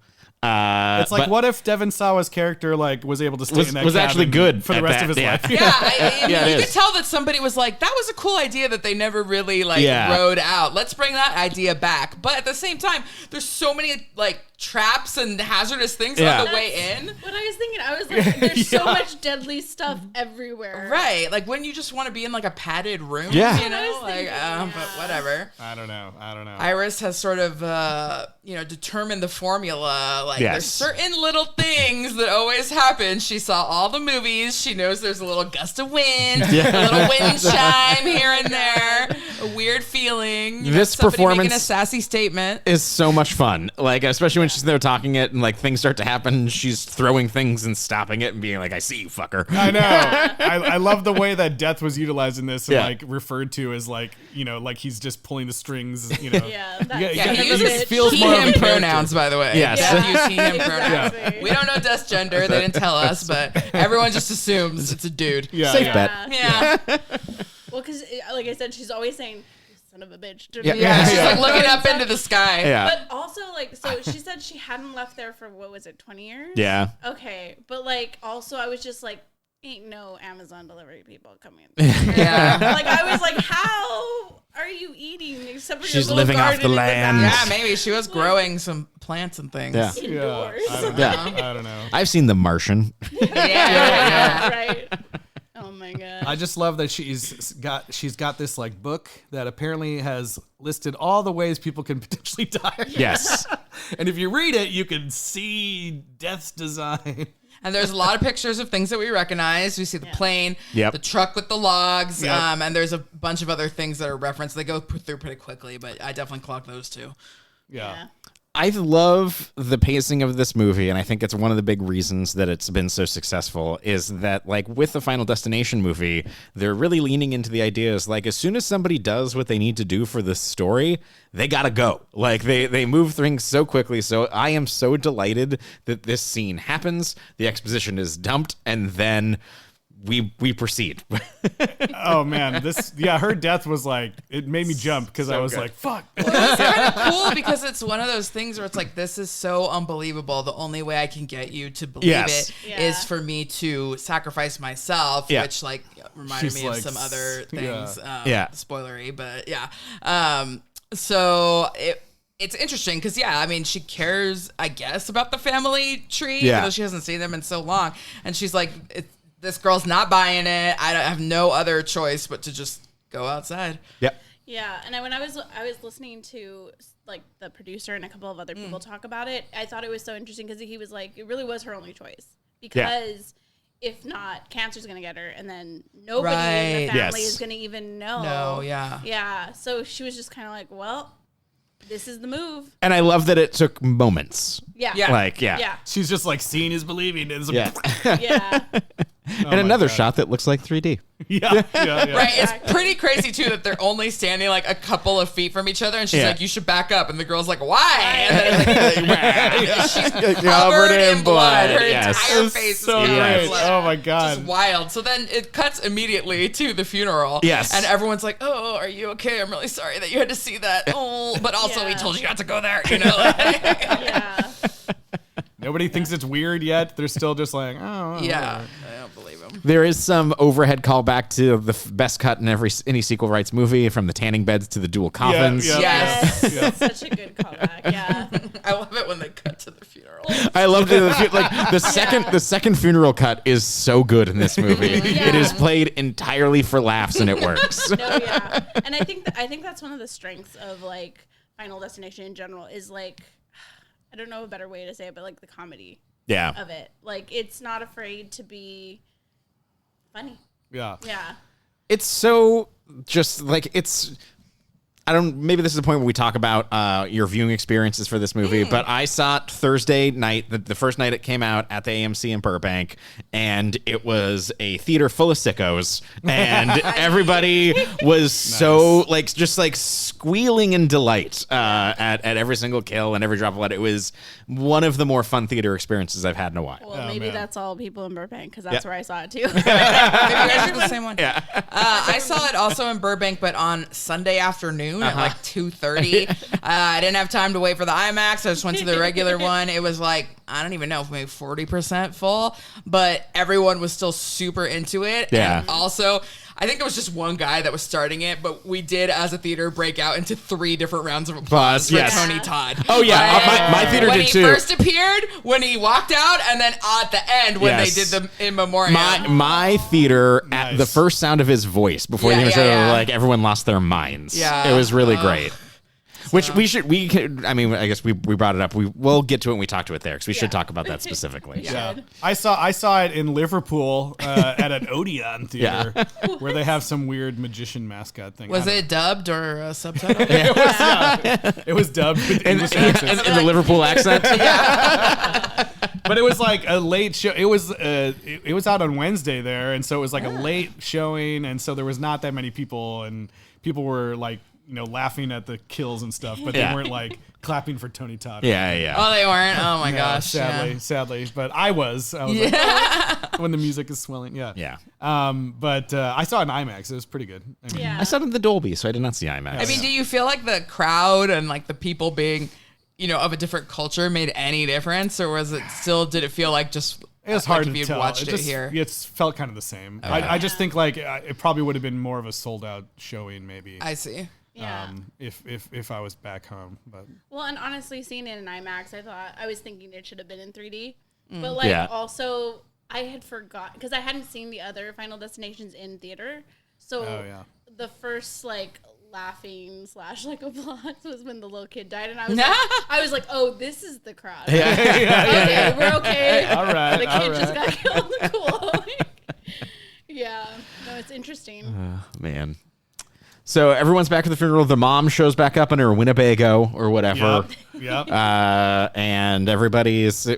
A: It's like,
C: but-
A: what if Devon Sawa's character like was able to stay in that
C: was actually
A: cabin
C: good
A: for the
C: at
A: rest
C: that,
A: of his
C: yeah.
A: life?
B: Yeah, I mean,
C: Yeah, it
B: you
C: is.
B: could tell that somebody was like, that was a cool idea that they never really like
C: Yeah.
B: rode out. Let's bring that idea back. But at the same time, there's so many like traps and hazardous things
C: Yeah.
B: on the way in.
D: What I was thinking, I was like, there's so much deadly stuff everywhere.
B: Right, like when you just want to be in like a padded room,
C: Yeah.
B: you know,
D: I was
B: like,
D: thinking,
B: but whatever.
A: I don't know.
B: Iris has sort of, determined the formula. Like,
C: Yes.
B: there's certain little things that always happen. She saw all the movies. She knows there's a little gust of wind, a little wind chime here and there, a weird feeling.
C: This
B: somebody
C: performance-
B: making a sassy statement.
C: is so much fun. Like, especially when she's there talking it and like things start to happen, she's throwing things and stopping it and being like, I see you, fucker.
A: I know. I love the way that Death was utilized in this and
C: Yeah.
A: like referred to as like, like he's just pulling the strings, you know.
D: Yeah.
B: Yeah, he
A: it
B: uses
A: feels
B: he,
A: more of a
B: him
A: character.
B: pronouns, by the way.
C: Yes.
B: Death use he, him pronouns.
D: Exactly.
B: We don't know Death's gender. They didn't tell us, but everyone just assumes it's a dude.
A: Yeah,
C: Safe
A: yeah.
C: bet.
B: Yeah.
D: Well, because like I said, she's always saying, "You son of a bitch."
B: Yeah, she's
A: Yeah.
B: like looking up into the sky.
C: Yeah.
D: But also, like, so she said she hadn't left there for what was it, 20 years?
C: Yeah.
D: Okay, but like, also, I was just like, ain't no Amazon delivery people coming.
B: Yeah.
D: Like, I was like, how are you eating except for
C: She's
D: your little
C: living off
D: garden
C: the
D: in
C: land.
B: Yeah, maybe she was growing some plants and things.
C: Yeah.
D: indoors?
A: I don't know.
C: Yeah.
A: I don't know.
C: I've seen The Martian.
B: Yeah.
D: Right. Oh my god.
A: I just love that she's got this like book that apparently has listed all the ways people can potentially die.
C: Yes.
A: And if you read it, you can see Death's design.
B: And there's a lot of pictures of things that we recognize. We see the plane,
C: Yep.
B: the truck with the logs,
A: Yep.
B: and there's a bunch of other things that are referenced. They go through pretty quickly, but I definitely clocked those too.
A: Yeah.
C: I love the pacing of this movie, and I think it's one of the big reasons that it's been so successful is that, like, with the Final Destination movie, they're really leaning into the ideas, like, as soon as somebody does what they need to do for the story, they gotta go. Like, they move things so quickly, so I am so delighted that this scene happens, the exposition is dumped, and then we proceed.
A: Oh man, her death was like, it made me jump because I was
C: good.
A: like, fuck.
B: It's kind of cool because it's one of those things where it's like, this is so unbelievable. The only way I can get you to believe
C: Yes.
B: it is for me to sacrifice myself,
C: Yeah.
B: which like reminded
A: She's
B: me
A: like,
B: of some other things.
C: Yeah.
B: Spoilery, but yeah. So it's interesting because, I mean, she cares, I guess, about the family tree,
C: Yeah.
B: even though she hasn't seen them in so long. And she's like, this girl's not buying it. I have no other choice but to just go outside.
C: Yep.
D: Yeah, and when I was listening to like the producer and a couple of other people talk about it, I thought it was so interesting because he was like, it really was her only choice because if not, cancer's gonna get her, and then nobody in
B: Right.
D: the family
C: Yes.
D: is gonna even know.
B: No, yeah.
D: Yeah, so she was just kind of like, well, this is the move.
C: And I love that it took moments.
D: Yeah,
B: Yeah.
C: Like, yeah.
D: yeah,
A: She's just like, seeing is believing. And it's
C: Yeah.
D: yeah.
C: And another shot that looks like 3D.
A: yeah.
B: Right, it's pretty crazy too that they're only standing like a couple of feet from each other, and she's
C: Yeah.
B: like, "You should back up," and the girl's like, "Why?" And then she's
C: Covered
B: covered in
C: in
B: blood. Her
C: blood, yes.
B: entire
A: It's
B: face
A: so
B: is covered in
A: great.
B: blood.
A: Oh my god.
B: Just wild. So then it cuts immediately to the funeral.
C: Yes.
B: And everyone's like, "Oh, are you okay? I'm really sorry that you had to see that." Oh, but also he
D: Yeah.
B: told you not to go there. You know.
D: Yeah.
A: Nobody thinks it's weird yet. They're still just like, oh.
B: Yeah, I don't believe him.
C: There is some overhead callback to the best cut in any sequel rights movie, from the tanning beds to the dual coffins.
A: yeah.
B: Yes.
A: Yeah.
D: Such a good callback. Yeah.
B: I love it when they cut to the funeral.
C: I love the second funeral cut is so good in this movie.
D: Yeah.
C: It is played entirely for laughs and it works.
D: No, yeah. And I think that's one of the strengths of like Final Destination in general is like, I don't know a better way to say it, but like the comedy
C: Yeah.
D: of it. Like it's not afraid to be funny.
A: Yeah.
D: Yeah.
C: It's so just like maybe this is the point where we talk about your viewing experiences for this movie, but I saw it Thursday night, the first night it came out at the AMC in Burbank, and it was a theater full of sickos, and everybody was so just squealing in delight at every single kill and every drop of blood. It was one of the more fun theater experiences I've had in a while.
D: Well, maybe that's all people in Burbank, because that's where I saw it too.
B: Maybe you guys are the same one. Yeah. I saw it also in Burbank, but on Sunday afternoon at like 2:30. I didn't have time to wait for the IMAX. I just went to the regular one. It was like, I don't even know, maybe 40% full, but everyone was still super into it.
C: Yeah.
B: And also, I think there was just one guy that was starting it, but we did, as a theater, break out into 3 different rounds of applause for Tony Todd.
C: Oh, yeah. My theater did too.
B: When he first appeared, when he walked out, and then at the end when they did the in memoriam.
C: My theater, at the first sound of his voice, before the intro, like everyone lost their minds.
B: Yeah.
C: It was really great. Which I guess we brought it up. We'll get to it when we talk to it there, because we should talk about that specifically.
A: Yeah. I saw it in Liverpool at an Odeon theater where they have some weird magician mascot thing.
B: Was it dubbed or subtitled?
A: It was dubbed with English accents.
C: In the Liverpool accent?
A: But it was like a late show. It was out on Wednesday there, and so it was like a late showing, and so there was not that many people, and people were like, laughing at the kills and stuff, but they weren't like clapping for Tony Todd.
C: Yeah.
B: Oh, they weren't? Oh my gosh.
A: Sadly. But I was like, when the music is swelling. Yeah. But I saw it in IMAX. It was pretty good.
C: I saw it in the Dolby, so I did not see IMAX.
B: I mean, do you feel like the crowd and like the people being, of a different culture made any difference, or did it feel like just
A: it was hard
B: if
A: to tell.
B: Watched it here?
A: It felt kind of the same. I just think like it probably would have been more of a sold out showing maybe.
B: I see.
D: Yeah.
A: If I was back home, but
D: and honestly, seeing it in IMAX, I was thinking it should have been in 3D, but also I had forgot, because I hadn't seen the other Final Destinations in theater, so the first laughing / applause was when the little kid died, and I was like, oh, this is the crowd. Okay, we're okay.
A: All right,
D: the kid just got killed. Cool. No, it's interesting.
C: Man. So everyone's back at the funeral. The mom shows back up in her Winnebago or whatever.
A: Yep.
C: And everybody is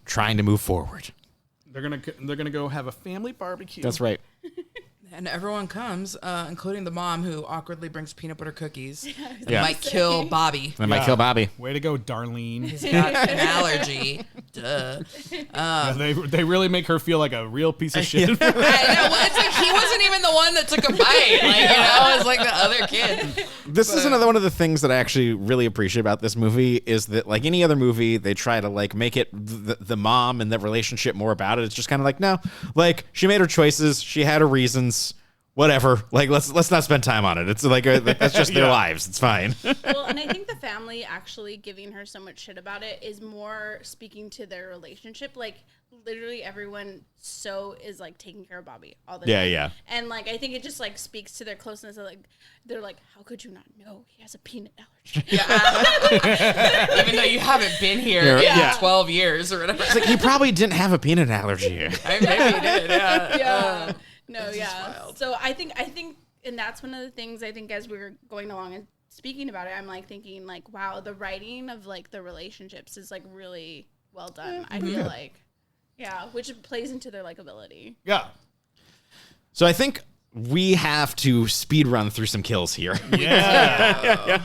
C: trying to move forward.
A: They're gonna go have a family barbecue.
C: That's right.
B: And everyone comes, including the mom, who awkwardly brings peanut butter cookies. That might kill Bobby.
C: That might kill Bobby.
A: Way to go, Darlene.
B: He's got an allergy. Duh.
A: They really make her feel like a real piece of shit.
B: I know. Well, it's like he wasn't even the one that took a bite. It's like the other kid.
C: This is another one of the things that I actually really appreciate about this movie, is that like any other movie, they try to make it the mom and the relationship more about it. It's just kind of like, no, she made her choices. She had her reasons. Whatever. Let's not spend time on it. It's like that's just their lives. It's fine.
D: Well, and I think the family actually giving her so much shit about it is more speaking to their relationship. Literally everyone is taking care of Bobby all the time.
C: Yeah.
D: And I think it just speaks to their closeness. They're like, how could you not know he has a peanut allergy?
B: Yeah. Even though you haven't been here in 12 years or whatever.
C: It's like, you probably didn't have a peanut allergy.
B: Maybe you did. Yeah.
D: No, yeah. So I think, and that's one of the things I think as we were going along and speaking about it, I'm thinking wow, the writing of the relationships is really well done. I feel like, which plays into their likability.
A: Yeah.
C: So I think we have to speed run through some kills here.
A: Yeah.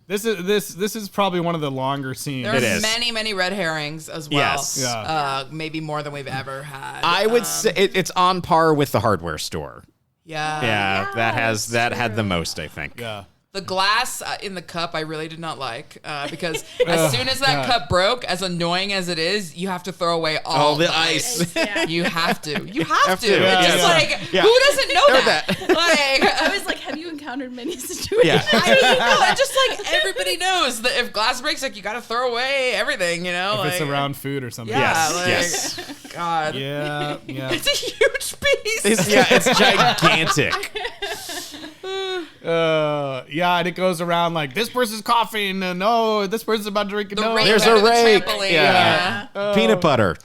A: This is probably one of the longer scenes.
B: There's many red herrings as well.
C: Yes.
A: Yeah.
B: Maybe more than we've ever had.
C: I would say it's on par with the hardware store.
B: Yeah.
C: That had the most, I think.
A: Yeah.
B: The glass in the cup I really did not like because as soon as that cup broke, as annoying as it is, you have to throw away all
C: the ice.
D: Yeah.
B: You have to. You have to.
C: Yeah.
B: It's just who doesn't know that?
D: I was like, have you encountered many situations?
C: Yeah.
B: I just everybody knows that if glass breaks, you got to throw away everything,
A: If it's around food or something.
B: Yeah,
C: Yes.
B: God.
A: Yeah.
B: It's a huge piece.
C: It's gigantic.
A: And it goes around this person's coughing, no, this person's about to drink, no.
C: There's a rake.
B: Trampoline.
C: Yeah. Peanut butter.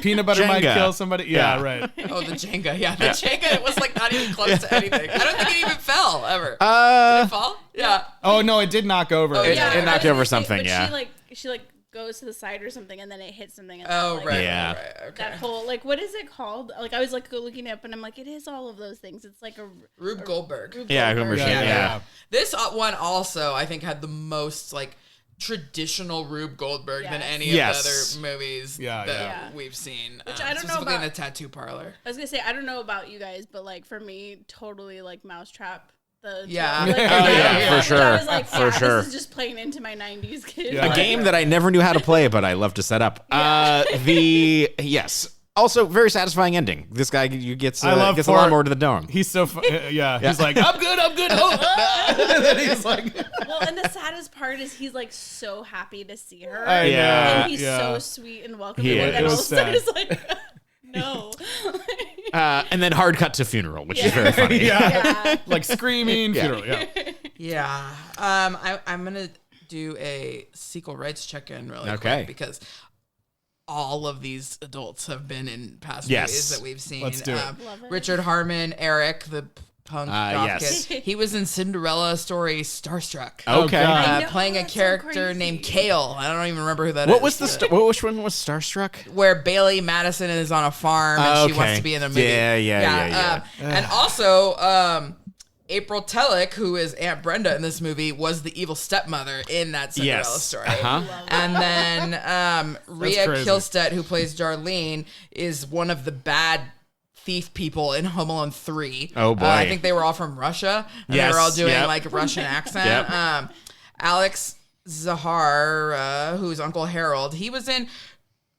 A: Peanut butter might
C: Jenga.
A: kill somebody. Yeah, right.
B: Oh, the Jenga. Yeah, the Jenga. It was like not even close to anything. I don't think it even fell ever. Did it fall? Yeah.
A: Oh no, it did knock over.
B: Oh,
C: It
B: yeah.
C: knocked over
D: But
C: something, yeah.
D: She goes to the side or something, and then it hits something. And
B: Oh,
D: then,
B: right.
C: Yeah.
B: Right. Okay.
D: That whole what is it called? Like I was looking it up, and I'm like, it is all of those things. It's like a
B: Rube Goldberg.
C: Yeah, Homer
A: Yeah,
C: Shit,
A: yeah,
C: yeah.
A: yeah.
B: This one also, I think, had the most like traditional Rube Goldberg than any
C: Yes.
B: of the other movies
A: Yeah,
B: that
D: yeah.
B: we've seen.
D: Which I don't know
B: specifically in
D: about-
B: the tattoo parlor.
D: I was gonna say I don't know about you guys, but like for me, totally like Mousetrap.
B: Yeah.
D: Like,
B: Oh,
C: yeah, for sure.
D: I was like,
C: For sure.
D: This is just playing into my '90s kid.
A: Yeah.
C: A game that I never knew how to play, but I love to set up. Yes. Also, very satisfying ending. This guy gets
A: I love
C: a
A: Fort.
C: lawnmower to the dome.
A: He's so yeah. He's like, I'm good. Oh, and then he's like,
D: Well, and the saddest part is he's like so happy to see her.
A: I know.
C: Yeah.
D: And he's
A: yeah.
D: so sweet and welcoming.
C: He
D: And
C: is.
D: then
A: It
D: all
A: was
D: of a sudden
A: sad.
D: it's like, no.
C: And then hard cut to funeral, which is very funny.
A: yeah, like screaming funeral. Yeah.
B: Yeah. I'm gonna do a sequel rights check-in really
C: Okay.
B: quick because all of these adults have been in past
C: Yes.
B: movies that we've seen.
A: Let's do it.
D: Love it.
B: Richard Harmon, Eric, the punk goth
C: yes.
B: kid. He was in Cinderella story Starstruck.
C: Okay.
A: God.
D: I know,
B: Playing a
D: that's so
B: character
D: crazy.
B: named Kale. I don't even remember who that is.
C: What was which one was Starstruck?
B: Where Bailey Madison is on a farm and she
C: Okay.
B: wants to be in the movie.
C: Yeah.
B: And also, April Tellick, who is Aunt Brenda in this movie, was the evil stepmother in that Cinderella
C: Yes.
B: story.
C: Uh-huh.
B: And then Rhea
A: crazy.
B: Kilstead, who plays Darlene, is one of the bad thief people in Home Alone 3.
C: Oh, boy.
B: I think they were all from Russia. And
C: Yes.
B: they were all doing
C: Yep.
B: like a Russian accent.
C: Yep.
B: Alex Zahar, who's Uncle Harold, he was in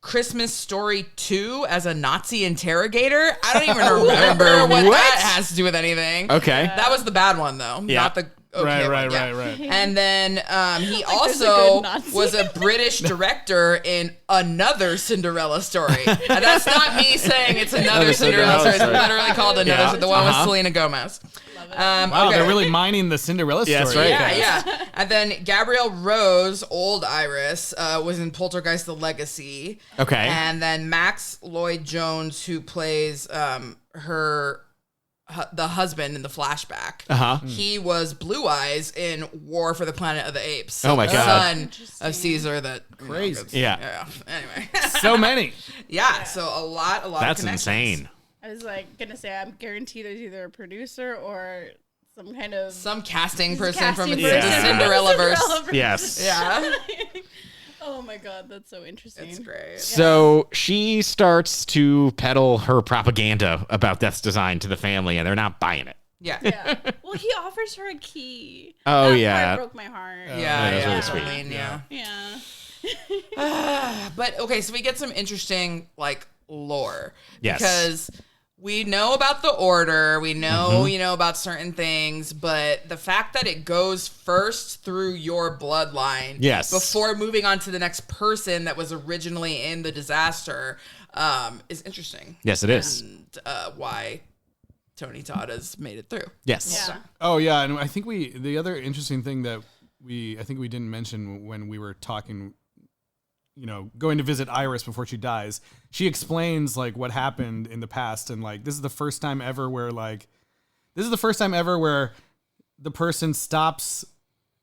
B: Christmas Story 2 as a Nazi interrogator. I don't even remember what that has to do with anything.
C: Okay.
B: That was the bad one, though.
C: Yeah.
B: Not the okay
A: Right.
B: one. Yeah.
A: Right.
B: And then he
D: there's a
B: also
D: good Nazi.
B: was a British director in another Cinderella story. And that's not me saying it's another Cinderella story. It's literally called another.
C: Yeah.
B: The one with
C: Uh-huh.
B: Selena Gomez.
A: Wow,
B: okay.
A: they're really mining the Cinderella story.
C: Yeah, that's right.
B: Yeah. And then Gabrielle Rose, old Iris, was in Poltergeist: The Legacy.
C: Okay.
B: And then Max Lloyd Jones, who plays the husband in the flashback.
C: Uh-huh.
B: He was Blue Eyes in War for the Planet of the Apes.
C: Oh my
B: the
C: God.
B: son of Caesar. That
A: Crazy.
C: Yeah.
B: Anyway.
A: So many.
B: Yeah. So a lot.
C: That's
B: of connections.
C: insane.
D: I was like gonna say I'm guaranteed there's either a producer or some kind of
B: Some casting person from the
C: person from
B: Cinderella verse.
D: Cinderella
C: Yes.
B: Yeah.
D: Oh my god, that's so interesting.
B: It's great.
C: So she starts to peddle her propaganda about Death's design to the family, and they're not buying it.
B: Yeah.
D: Yeah. Well, he offers her a key.
C: Oh,
D: That
C: yeah.
D: part broke my heart.
B: Yeah.
C: that was
B: Yeah.
C: really sweet.
B: I mean, yeah.
D: Yeah.
B: But okay, so we get some interesting like lore.
C: Yes.
B: Because we know about the order, we know, about certain things, but the fact that it goes first through your bloodline
C: Yes.
B: before moving on to the next person that was originally in the disaster is interesting.
C: Yes, it is.
B: And why Tony Todd has made it through.
C: Yes.
D: Yeah.
A: Oh yeah, and I think the other interesting thing that I think we didn't mention when we were talking, going to visit Iris before she dies, she explains like what happened in the past, and like this is the first time ever where the person stops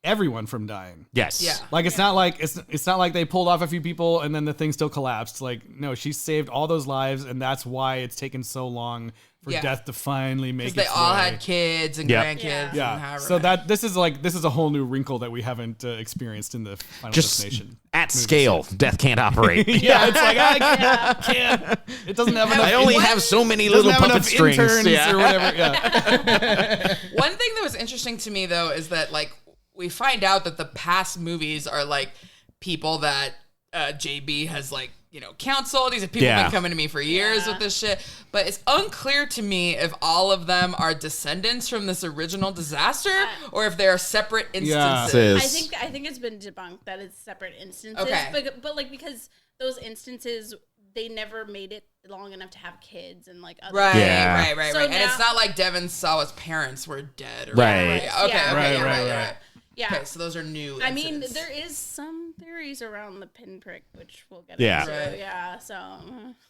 A: everyone from dying.
C: Yes.
B: Yeah.
A: Like it's not like it's not like they pulled off a few people and then the thing still collapsed. Like no, she saved all those lives, and that's why it's taken so long for
B: Yeah.
A: death to finally make
B: Because
A: its
B: they all
A: way.
B: had kids and
C: Yep.
B: grandkids. And
A: Yeah.
B: however
A: So
B: many.
A: this is a whole new wrinkle that we haven't experienced in the Final
C: Just
A: Destination.
C: at scale, death can't operate.
A: Yeah, it's like I can't. It doesn't have enough.
C: I only have so many
A: doesn't
C: little
A: have
C: puppet
A: enough
C: strings.
A: interns
C: Yeah.
A: or whatever. Yeah.
B: One thing that was interesting to me though is that like we find out that the past movies are like people that JB has like counseled. These are people
C: Yeah.
B: been coming to me for years with this shit, but it's unclear to me if all of them are descendants from this original disaster or if they are separate instances.
D: I think it's been debunked that it's separate instances.
B: Okay.
D: But like because those instances they never made it long enough to have kids and like other
B: Right,
C: Yeah.
B: right.
D: So
B: And it's
D: now-
B: not like Devin Sawa's parents were dead. Or
C: Right.
B: Okay,
D: Yeah.
B: okay,
A: Right,
B: you're
A: right,
B: you're
A: right.
D: Yeah.
B: Okay, so those are new
D: I mean,
B: incidents.
D: there is some theories around the pinprick, which we'll get
C: Yeah.
D: into.
B: Right.
D: Yeah. So.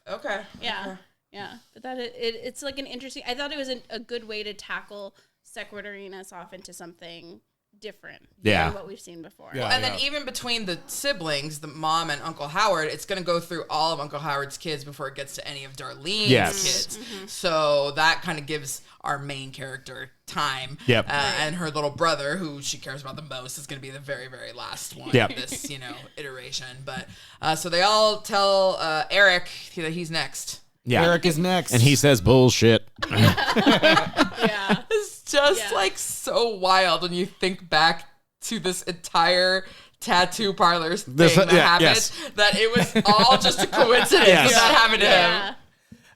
B: Okay.
D: Yeah.
B: Okay.
D: Yeah. But it's like an interesting. I thought it was a good way to tackle sequitouring us off into something different than what we've seen before.
A: Yeah.
B: And then even between the siblings, the mom and Uncle Howard, it's going to go through all of Uncle Howard's kids before it gets to any of Darlene's kids. So that kind of gives our main character time.
C: Yep.
B: And her little brother, who she cares about the most, is going to be the very, very last one
C: Yep.
B: of this, iteration. But so they all tell Eric that he's next.
C: Yeah.
A: Eric is next.
C: And he says bullshit.
D: Yeah.
B: It's just like so wild when you think back to this entire tattoo parlors thing that happened, that it was all just a coincidence that happened to him.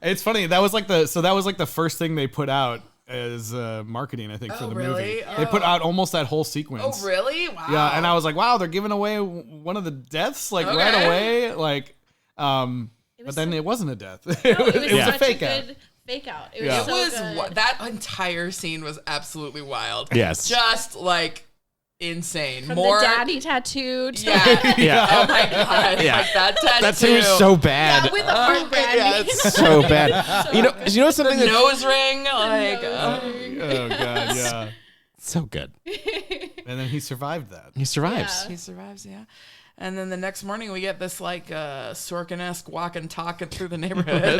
A: It's funny. That was like the first thing they put out as marketing, I think, for the movie. They put out almost that whole sequence.
B: Oh, really? Wow.
A: Yeah, and I was like, wow, they're giving away one of the deaths right away. Like, but then it wasn't a death. It was a fake out.
D: Fake out. It
A: Yeah.
D: was so good.
B: That entire scene was absolutely wild.
C: Yes.
B: Just like insane.
D: From
B: More
D: the daddy tattoo to
B: Yeah. Oh my god.
C: Yeah.
B: Like that tattoo.
C: That too is so bad.
D: with the heart branding.
C: Yeah, it's so bad. You know something
B: The
C: that
B: nose ring. Like
A: Oh god, yeah.
C: so good.
A: And then he survived that.
C: He survives.
B: he survives, yeah. And then the next morning we get this like Sorkin-esque walking, talking through the neighborhood.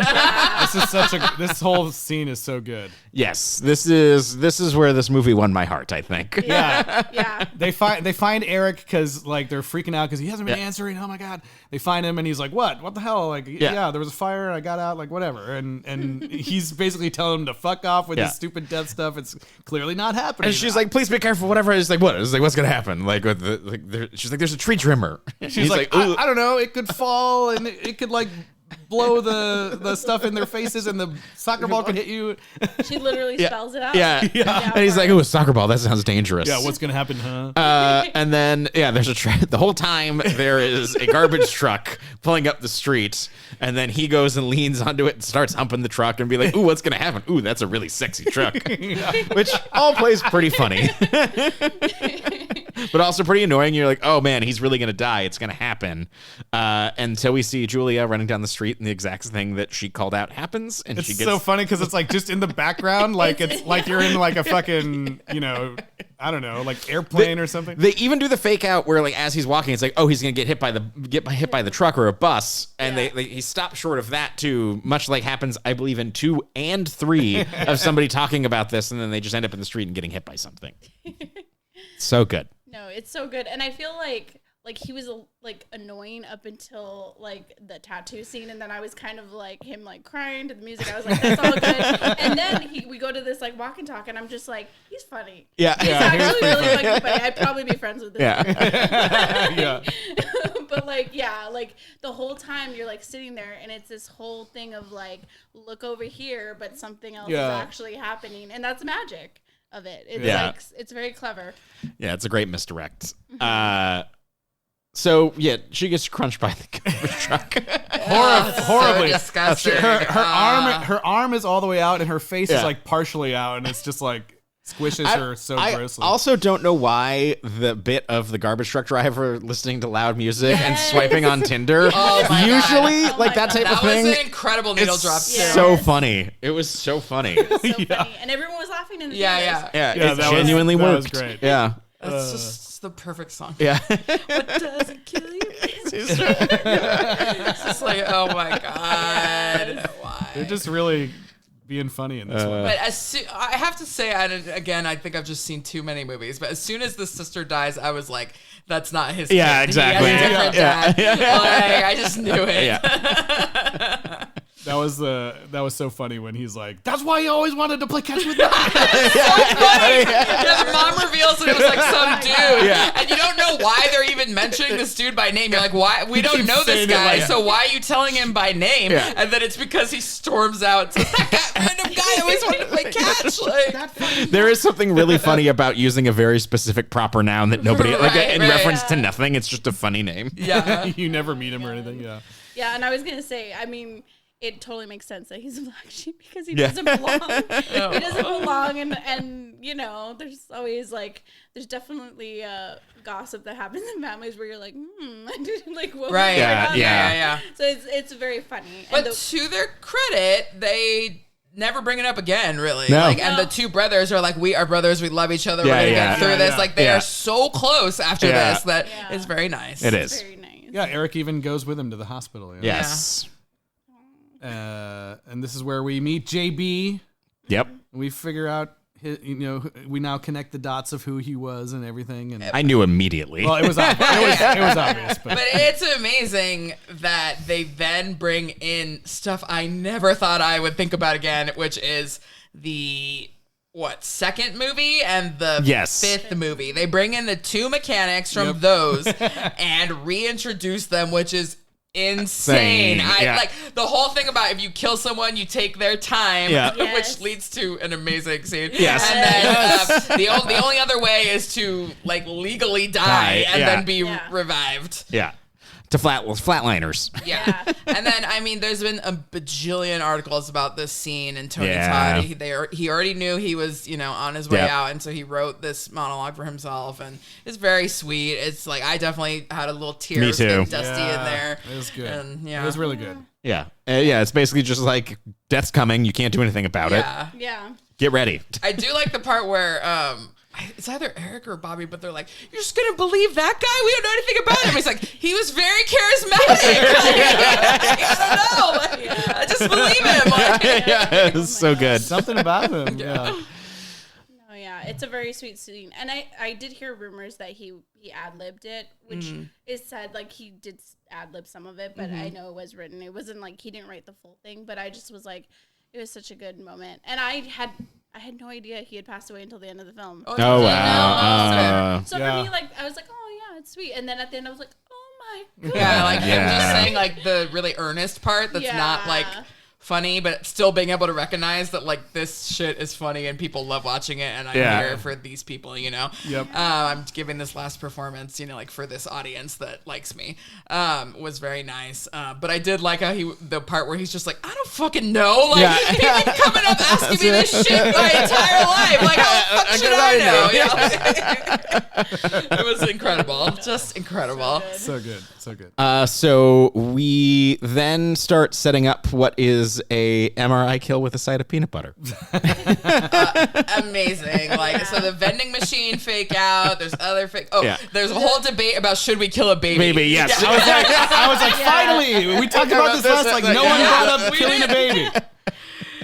A: This whole scene is so good.
C: Yes, this is where this movie won my heart, I think.
D: Yeah.
A: They find Eric because like they're freaking out because he hasn't been answering. Oh my god! They find him and he's like, "What the hell? Like, yeah, there was a fire. I got out. Like, whatever." And he's basically telling him to fuck off with his stupid death stuff. It's clearly not happening.
C: And she's like, "Please be careful." Whatever. It's like, what? It's like, what's gonna happen? Like, with she's like, "There's a tree trimmer."
A: She's like, I don't know. It could fall and it could like blow the stuff in their faces and the soccer ball could hit you.
D: She literally spells it out.
C: Yeah. And he's like, "Ooh, a soccer ball. That sounds dangerous."
A: Yeah, what's gonna happen, huh?
C: And then there's the whole time there is a garbage truck pulling up the street, and then he goes and leans onto it and starts humping the truck and be like, "Ooh, what's gonna happen? Ooh, that's a really sexy truck," which all plays pretty funny, but also pretty annoying. You're like, "Oh man, he's really gonna die. It's gonna happen." Until we see Julia running down the street, and the exact thing that she called out happens, and
A: It's
C: she gets
A: so funny because it's like just in the background, like it's like you're in like a fucking, I don't know, like airplane or something.
C: They even do the fake out where, like, as he's walking, it's like, oh, he's gonna get hit by the truck or a bus, and he stopped short of that too. Much like happens, I believe, in 2 and 3 of somebody talking about this, and then they just end up in the street and getting hit by something. So good.
D: No, it's so good, and I feel like he was like annoying up until like the tattoo scene, and then I was kind of like him like crying to the music. I was like, that's all good. And then we go to this like walk and talk, and I'm just like, he's funny.
C: Yeah,
D: He's actually really fucking funny. I'd probably be friends with this guy.
A: Yeah.
D: But like the whole time you're like sitting there, and it's this whole thing of like, look over here, but something else is actually happening, and that's the magic of it. It's like it's very clever.
C: Yeah, it's a great misdirect. So yeah, she gets crunched by the garbage truck.
A: Horribly.
B: So disgusting.
A: Her arm is all the way out, and her face is like partially out, and it's just like squishes her so grossly.
C: I also don't know why the bit of the garbage truck driver listening to loud music and swiping on Tinder. Usually, like that type of thing.
B: That was an incredible needle drop.
C: So funny. It was so funny.
D: So funny. And everyone was laughing in the theaters.
C: It genuinely worked.
A: That was great.
C: Yeah.
B: That's just the perfect song.
C: Yeah.
B: What doesn't kill you? It's just like, oh my god, why?
A: They're just really being funny in this one.
B: But I have to say, again, I think I've just seen too many movies. But as soon as the sister dies, I was like, that's not his.
C: Yeah,
B: kid.
C: exactly.
B: He has a different dad. Like, I just knew it.
C: Yeah.
A: That was so funny when he's like, "That's why you always wanted to play catch with me."
B: The mom reveals that it was like some dude, and you don't know why they're even mentioning this dude by name. You're like, why? We don't know this guy, so why are you telling him by name?
C: Yeah.
B: And then it's because he storms out. So that random guy always wanted to play catch. Like,
C: There is something really funny about using a very specific proper noun that nobody in reference to nothing. It's just a funny name.
B: yeah.
A: You never meet him or anything. Yeah.
D: Yeah, and I was gonna say, I mean, it totally makes sense that he's a black sheep because he doesn't belong. He doesn't belong, and you know, there's always like, there's definitely gossip that happens in families where you're like, like what?
B: Right.
C: Yeah.
D: So it's very funny.
B: But to their credit, they never bring it up again, really.
C: No.
B: Like, and the two brothers are like, we are brothers, we love each other, we're gonna get through this. Like, they are so close after this that it's very nice.
C: It is.
D: Very nice.
A: Yeah, Eric even goes with him to the hospital. You know?
C: Yes.
A: And this is where we meet JB.
C: Yep.
A: We figure out, we now connect the dots of who he was and everything. And
C: I knew immediately.
A: well, it was obvious. It was obvious.
B: But it's amazing that they then bring in stuff I never thought I would think about again, which is the second movie and the fifth movie. They bring in the two mechanics from those and reintroduce them, which is insane. Like the whole thing about if you kill someone, you take their time, which leads to an amazing scene.
C: Yes.
B: And then the only other way is to like legally die and then be revived.
C: Yeah. To flatliners.
B: Yeah. And then, I mean, there's been a bajillion articles about this scene, and Tony Todd, he already knew he was, on his way out, and so he wrote this monologue for himself, and it's very sweet. It's like, I definitely had a little tear of Dusty in there.
A: It was good.
B: And,
A: It was really good.
C: Yeah. It's basically just like, death's coming, you can't do anything about it.
D: Yeah.
C: Get ready.
B: I do like the part where, it's either Eric or Bobby, but they're like, "You're just gonna believe that guy? We don't know anything about him." He's like, "He was very charismatic." I don't know. I just believe him.
C: It's so good.
A: Something about him. Yeah.
D: Oh yeah, it's a very sweet scene, and I did hear rumors that he ad-libbed it, which is said like he did ad-lib some of it, but I know it was written. It wasn't like he didn't write the full thing, but I just was like, it was such a good moment, and I had no idea he had passed away until the end of the film.
C: Oh, wow.
D: So for me, like, I was like, oh yeah, it's sweet, and then at the end I was like, oh my god.
B: Yeah, like him just saying like the really earnest part that's not like funny, but still being able to recognize that like this shit is funny and people love watching it, and I'm here for these people, Yep. I'm giving this last performance, like for this audience that likes me. Was very nice. But I did like how the part where he's just like, I don't fucking know. Like he's been coming up asking me this shit my entire life. Like how the fuck should I know? It was incredible. Just incredible.
A: So good.
C: So we then start setting up what is a MRI kill with a side of peanut butter.
B: Amazing. Like, so the vending machine fake out. There's other fake. There's a whole debate about should we kill a baby.
C: Baby, yes.
B: Yeah.
A: I was like, finally, we talked about this last. Like, no one brought up killing a baby.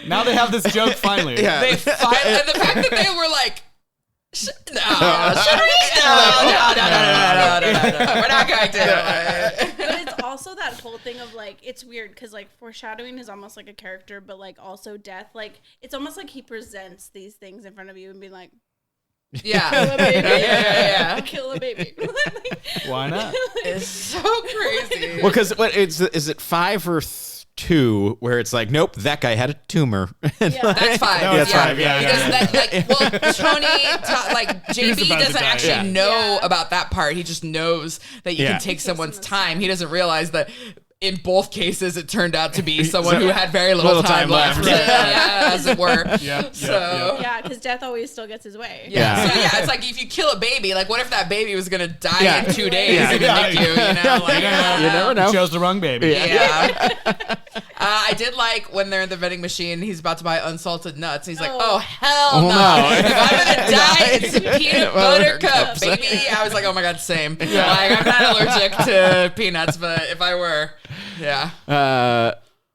A: Now they have this joke finally.
B: And the fact that they were like, no, we're not going to.
D: But it's also that whole thing of like, it's weird because like foreshadowing is almost like a character, but like also death. Like it's almost like he presents these things in front of you and being like, kill a baby. Kill a baby.
A: Why not?
B: It's so crazy.
C: Well, because is it 5 or 2 where it's like, nope, that guy had a tumor.
B: That's 5.
A: No, it's 5.
B: Because Tony, JB
A: about to
B: doesn't
A: die.
B: actually know about that part. He just knows that you can take someone's time. He doesn't realize that in both cases, it turned out to be someone who had very little time left. As it were.
D: Yeah, because death always still gets his way.
B: So it's like if you kill a baby, like what if that baby was gonna die in 2 days in the NICU? Like,
C: you never know.
A: You chose the wrong baby.
B: I did like when they're in the vending machine, he's about to buy unsalted nuts. He's like, oh, hell no. If I'm going to die, it's peanut butter cup, baby. I was like, oh my God, same. Like, I'm not allergic to peanuts, but if I were,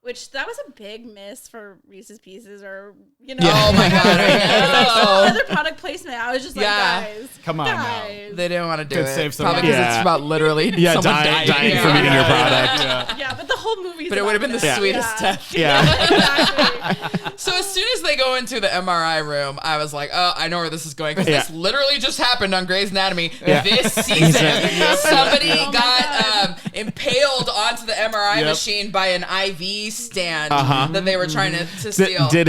D: Which that was a big miss for Reese's Pieces, or
B: Oh my God, I know.
D: Another product placement. I was just like, guys,
A: come on,
D: guys.
B: They didn't want to do
A: Could
B: it.
A: save some
B: Probably because it's about literally someone
C: dying from eating your product.
D: Yeah, but the whole movie.
B: But it would have been the sweetest death.
D: Exactly.
B: So as soon as they go into the MRI room, I was like, oh, I know where this is going, because this literally just happened on Grey's Anatomy this season. Somebody got impaled onto the MRI machine by an IV stand that they were trying to steal.
C: Did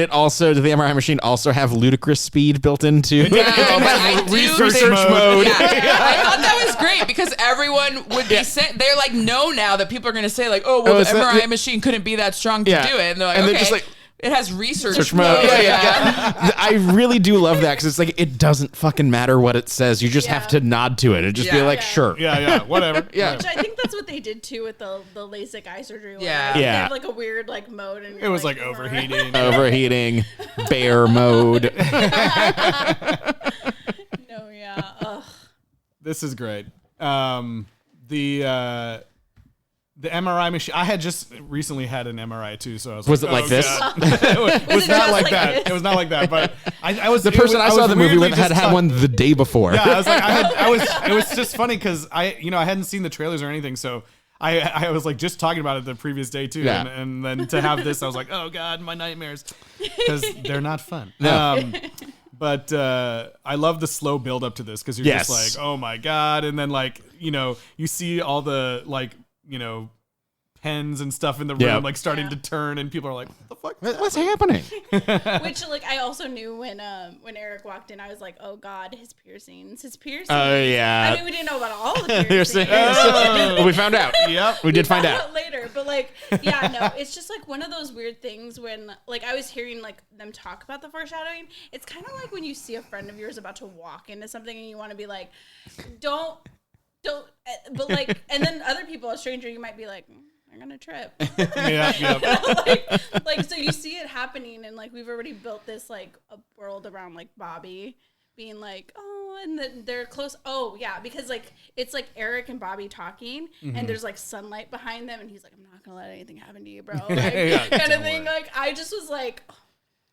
C: the MRI machine also have ludicrous speed built into
B: No, but I do.
C: research mode?
B: Yeah. I thought that was great because everyone would be saying, they're like, know now that people are going to say like, oh, well, the MRI machine couldn't be that strong to do it. And they're like, okay. Just like, it has research mode.
C: Yeah. I really do love that because it's like it doesn't fucking matter what it says. You just have to nod to it and just be like, sure.
A: Yeah, whatever.
C: Yeah.
D: Which I think that's what they did too with the LASIK eye surgery.
B: Yeah.
D: They have like a weird like mode. And
A: it was like overheating.
C: Overheating. Bear mode.
D: No, yeah. Ugh.
A: This is great. The MRI machine. I had just recently had an MRI too, so I was
C: it
A: like,
C: like this?
A: It was not like that. It was not like that. But I was
C: the person I saw the movie with had one the day before.
A: Yeah, I was like, it was just funny because I hadn't seen the trailers or anything, so I was like just talking about it the previous day too, and then to have this, I was like, oh god, my nightmares, because they're not fun.
C: No.
A: But I love the slow build up to this because you're just like, oh my god, and then like you see all the like pens and stuff in the room like starting to turn, and people are like, what the fuck?
C: What's happening?
D: Which like I also knew when Eric walked in, I was like, oh god, his piercings.
C: Oh yeah.
D: I mean, we didn't know about all the piercings.
C: We found out.
A: Yep,
C: we did find out
D: later. But like, yeah, no, it's just like one of those weird things when like I was hearing like them talk about the foreshadowing. It's kind of like when you see a friend of yours about to walk into something and you want to be like, don't, but like, and then other people, a stranger, you might be like, I'm gonna trip. like so you see it happening, and like we've already built this like a world around like Bobby being like, oh, and then they're close. Oh yeah, because like it's like Eric and Bobby talking, and there's like sunlight behind them, and he's like, I'm not gonna let anything happen to you, bro. Like, kind of thing. Like I just was like, oh,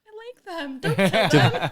D: I like them. Don't kill them.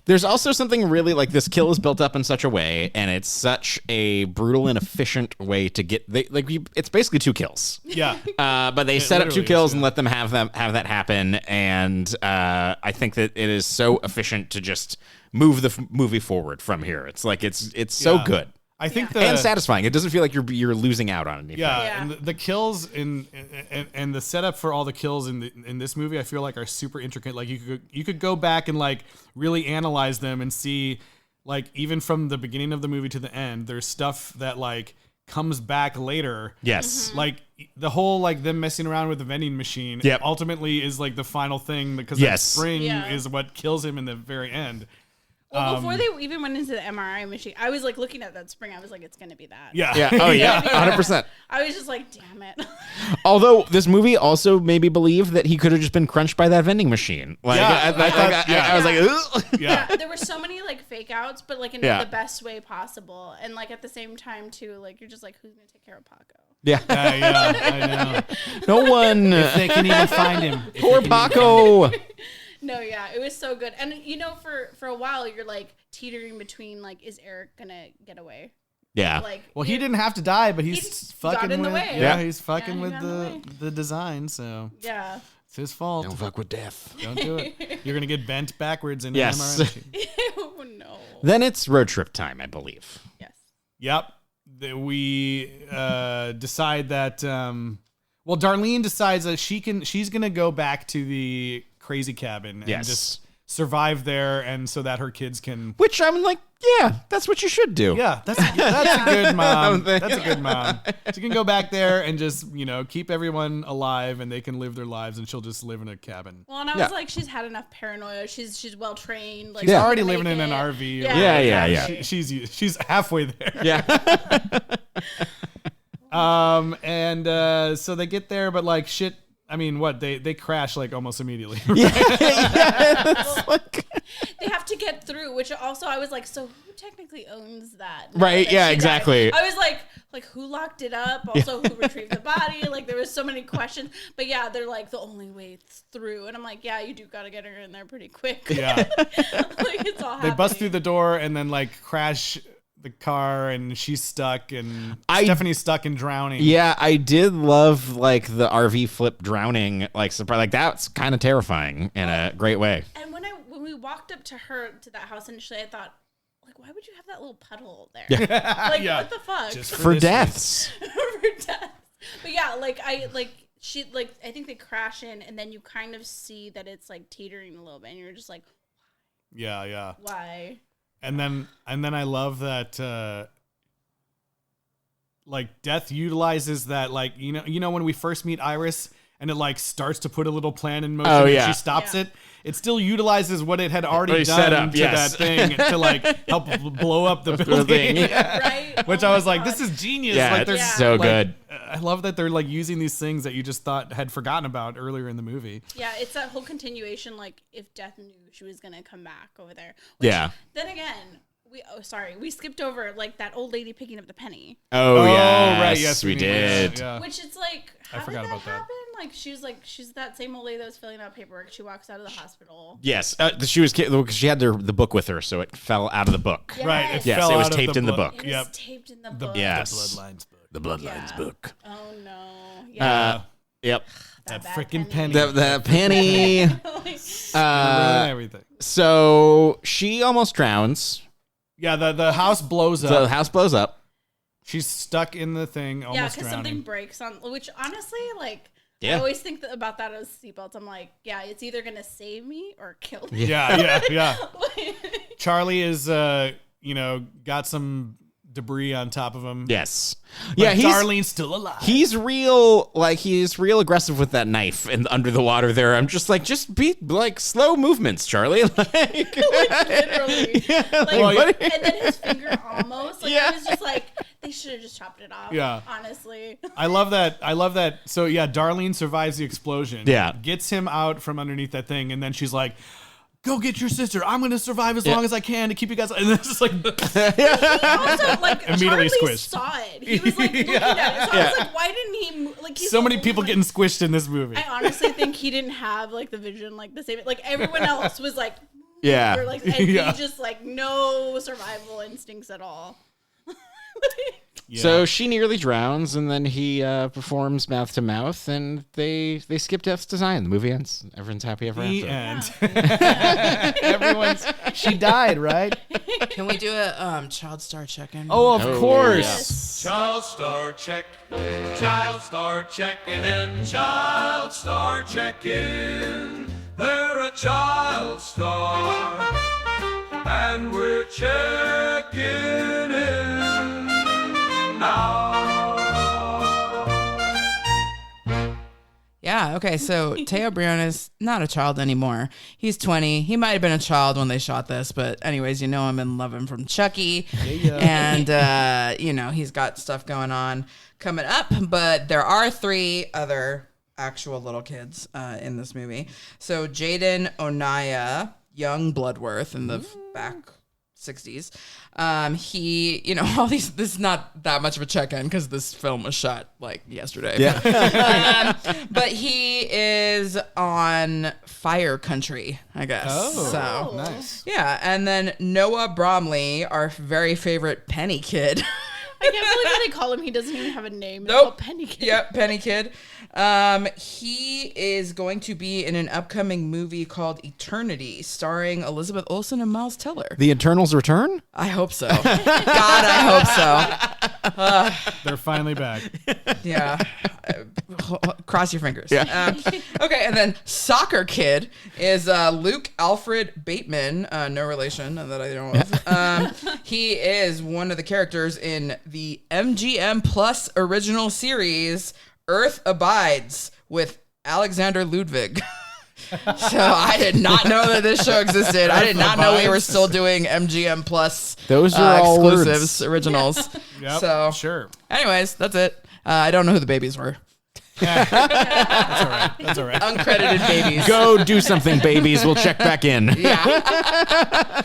C: There's also something really like this kill is built up in such a way, and it's such a brutal and efficient way to get it's basically 2 kills.
A: Yeah.
C: But they set up 2 kills and let them have that happen, and I think that it is so efficient to just move the movie forward from here. It's like it's so good.
A: I think
C: and satisfying. It doesn't feel like you're losing out on anything.
A: Yeah, and the kills and the setup for all the kills in this movie, I feel like are super intricate. Like you could go back and like really analyze them and see, like even from the beginning of the movie to the end, there's stuff that like comes back later.
C: Yes,
A: like the whole like them messing around with the vending machine. Ultimately is like the final thing because that spring is what kills him in the very end.
D: Well, before they even went into the MRI machine, I was like looking at that spring. I was like, it's going to be that.
A: Yeah.
C: Oh, yeah. 100%.
D: I was just like, damn it.
C: Although this movie also made me believe that he could have just been crunched by that vending machine. Like, I was like, ugh.
D: Yeah. There were so many like fake outs, but like in the best way possible. And like at the same time, too, like you're just like, who's going to take care of Paco?
C: Yeah.
A: I know.
C: No one.
A: If they can even find him.
C: Poor Paco.
D: No, yeah, it was so good. And, for a while, you're, like, teetering between, like, is Eric going to get away?
C: Yeah.
D: Like,
A: well, he didn't have to die, but he's fucking
D: in the
A: with,
D: way.
A: Yeah, he's fucking with
D: the
A: the design, so.
D: Yeah.
A: It's his fault.
C: Don't fuck with death.
A: Don't do it. You're going to get bent backwards in an MRI machine.
D: Oh, no.
C: Then it's road trip time, I believe.
D: Yes.
A: Yep. We decide that, well, Darlene decides that she's going to go back to the crazy cabin and just survive there, and so that her kids can.
C: Which I'm like, yeah, that's what you should do.
A: Yeah, that's a good mom. That's a good mom. She can go back there and just keep everyone alive, and they can live their lives, and she'll just live in a cabin.
D: Well, and I was like, she's had enough paranoia. She's well trained. Like,
A: she's already living in an RV.
C: Yeah.
A: She's halfway there.
C: Yeah.
A: And so they get there, but like shit. I mean, what they crash like almost immediately. Right?
D: They have to get through, which also I was like, so who technically owns that?
C: Right? Yeah, exactly.
D: I was like, who locked it up? Also, who retrieved the body? Like, there was so many questions. But yeah, they're like the only way through, and I'm like, yeah, you do gotta get her in there pretty quick.
A: Yeah.
D: Like it's all.
A: They bust through the door and then like crash the car, and she's stuck, and Stephanie's stuck and drowning.
C: Yeah, I did love like the RV flip drowning, like surprise, like that's kind of terrifying in a great way.
D: And when we walked up to that house initially, I thought, like, why would you have that little puddle there?
C: Yeah.
D: Like, what the fuck?
C: Just for deaths.
D: For deaths. But yeah, I think they crash in, and then you kind of see that it's like teetering a little bit, and you're just like,
A: yeah.
D: Why?
A: And then I love that like Death utilizes that, like, you know when we first meet Iris and it like starts to put a little plan in motion and she stops it. It still utilizes what it had already done
C: set up,
A: to that thing to like help blow up the building.
D: Right?
A: Which I was like, this is genius.
C: Yeah,
A: like,
C: it's so good.
A: I love that they're like using these things that you just thought had forgotten about earlier in the movie.
D: Yeah, it's that whole continuation. Like if Death knew she was gonna come back over there. Which, then again, we skipped over like that old lady picking up the penny.
C: Oh yeah,
A: right. Yes,
C: we did.
A: Yeah.
D: Which it's like, how
A: I forgot
D: did that
A: about that.
D: happen? Like she's that same old lady that was filling out paperwork. She walks out of the hospital.
C: Yes, she had the book with her, so it fell out of the book.
D: Yes.
A: Right.
C: Yes,
A: fell
C: it was
A: out of
C: taped in the book.
D: It was taped in the book.
C: Yes.
A: The Bloodlines book.
C: The Bloodlines book.
D: Oh no. Yeah.
C: Yep.
A: That
D: bad
A: freaking
D: penny.
A: penny.
C: The penny.
A: Ruin everything.
C: So she almost drowns.
A: Yeah, the house blows up.
C: The house blows up.
A: She's stuck in the thing,
D: Yeah,
A: almost
D: because
A: drowning.
D: something breaks on. Which honestly, like,
C: Yeah.
D: I always think about that as seatbelts. I'm like, yeah, it's either gonna save me or kill me.
A: Yeah. Charlie is, got some debris on top of him.
C: Yes.
A: But
C: Yeah,
A: Darlene's still alive.
C: He's real aggressive with that knife and under the water there. I'm just like, just be like slow movements, Charlie. Like,
D: Literally.
C: what?
D: And then his finger almost. Like,
C: Yeah.
D: I was just like, they should have just chopped it off.
A: Yeah.
D: Honestly.
A: I love that. So yeah, Darlene survives the explosion.
C: Yeah.
A: Gets him out from underneath that thing, and then she's like, go get your sister. I'm going to survive as long as I can to keep you guys. And then it's just like,
D: Also, like,
A: Immediately
D: Charlie
A: squished.
D: saw it. He was like looking at it. So I was like, why didn't he move? Like, he's
A: so many
D: the
A: people
D: only
A: getting squished in this movie.
D: I honestly think he didn't have like the vision, like the same. Like everyone else was like,
C: Yeah.
D: or, like, and he just like no survival instincts at all.
A: Yeah.
C: So she nearly drowns, and then he performs mouth to mouth, and they skip death's design. The movie ends. Everyone's happy ever
A: The
C: after.
A: end. She died, right?
B: Can we do a child star check-in?
A: Oh, of course.
D: Yes.
E: Child star check. Child star checking in. Child star check-in. They're a child star. And we're checking in now.
B: Yeah, okay, so Teo Briones not a child anymore. He's 20. He might have been a child when they shot this, but anyways, you know him and love him from Chucky. And, he's got stuff going on coming up, but there are 3 other actual little kids in this movie. So Jaden Onaya, young Bloodworth in the back 60s. He, all these, this is not that much of a check-in because this film was shot like yesterday.
C: Yeah.
B: But he is on Fire Country, I guess.
A: Oh,
B: so
A: nice.
B: yeah. And then Noah Bromley, our very favorite Penny Kid.
D: I can't believe that they call him. He doesn't even have a name. It's
B: Nope.
D: called Penny Kid.
B: Yep, Penny Kid. He is going to be in an upcoming movie called Eternity, starring Elizabeth Olsen and Miles Teller.
C: The Eternals return?
B: I hope so. God, I hope so.
A: They're finally back.
B: Yeah. Cross your fingers. Yeah. Okay, and then Soccer Kid is Luke Alfred Bateman, no relation that I know of. He is one of the characters in the MGM Plus original series Earth Abides with Alexander Ludwig. So I did not know that this show existed. I did not know we were still doing MGM Plus
C: Those are all
B: exclusives,
C: words.
B: originals.
A: Yep,
B: So
A: sure.
B: anyways, that's it. I don't know who the babies were.
A: That's all right.
B: Uncredited babies.
C: Go do something, babies. We'll check back in.
B: Yeah.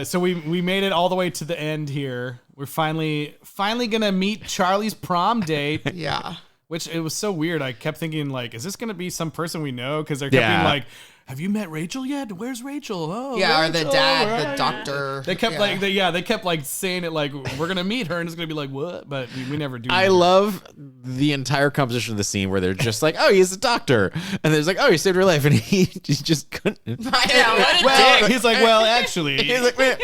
A: So we made it all the way to the end here. We're finally gonna meet Charlie's prom date.
B: Yeah.
A: Which it was so weird. I kept thinking, like, is this gonna be some person we know? Because they're kept being like, have you met Rachel yet? Where's Rachel? Oh,
B: Yeah, or the
A: Rachel,
B: dad,
A: right.
B: the doctor.
A: They kept
B: yeah.
A: they kept like saying it like we're gonna meet her and it's gonna be like what? But we never do.
C: I love the entire composition of the scene where they're just like, oh, he's a doctor. And there's like, oh, he saved her life. And he just couldn't.
B: I know, what a
A: Well,
B: dick.
A: he's like, well, actually,
C: He's like, man.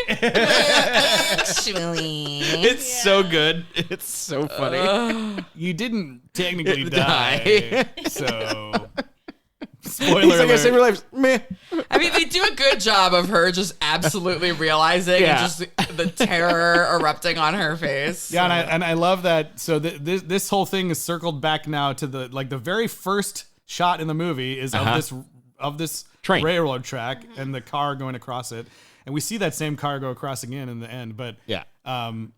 B: Actually.
C: It's so good. It's so funny.
A: you didn't technically
C: Die.
A: die. So, spoiler
C: He's like, I
A: alert.
C: saved her life. Meh.
B: I mean, they do a good job of her just absolutely realizing and just the terror erupting on her face.
A: Yeah, and I love that. So this whole thing is circled back now to the very first shot in the movie is of this
C: train,
A: railroad track, and the car going across it, and we see that same car go across again in the end. But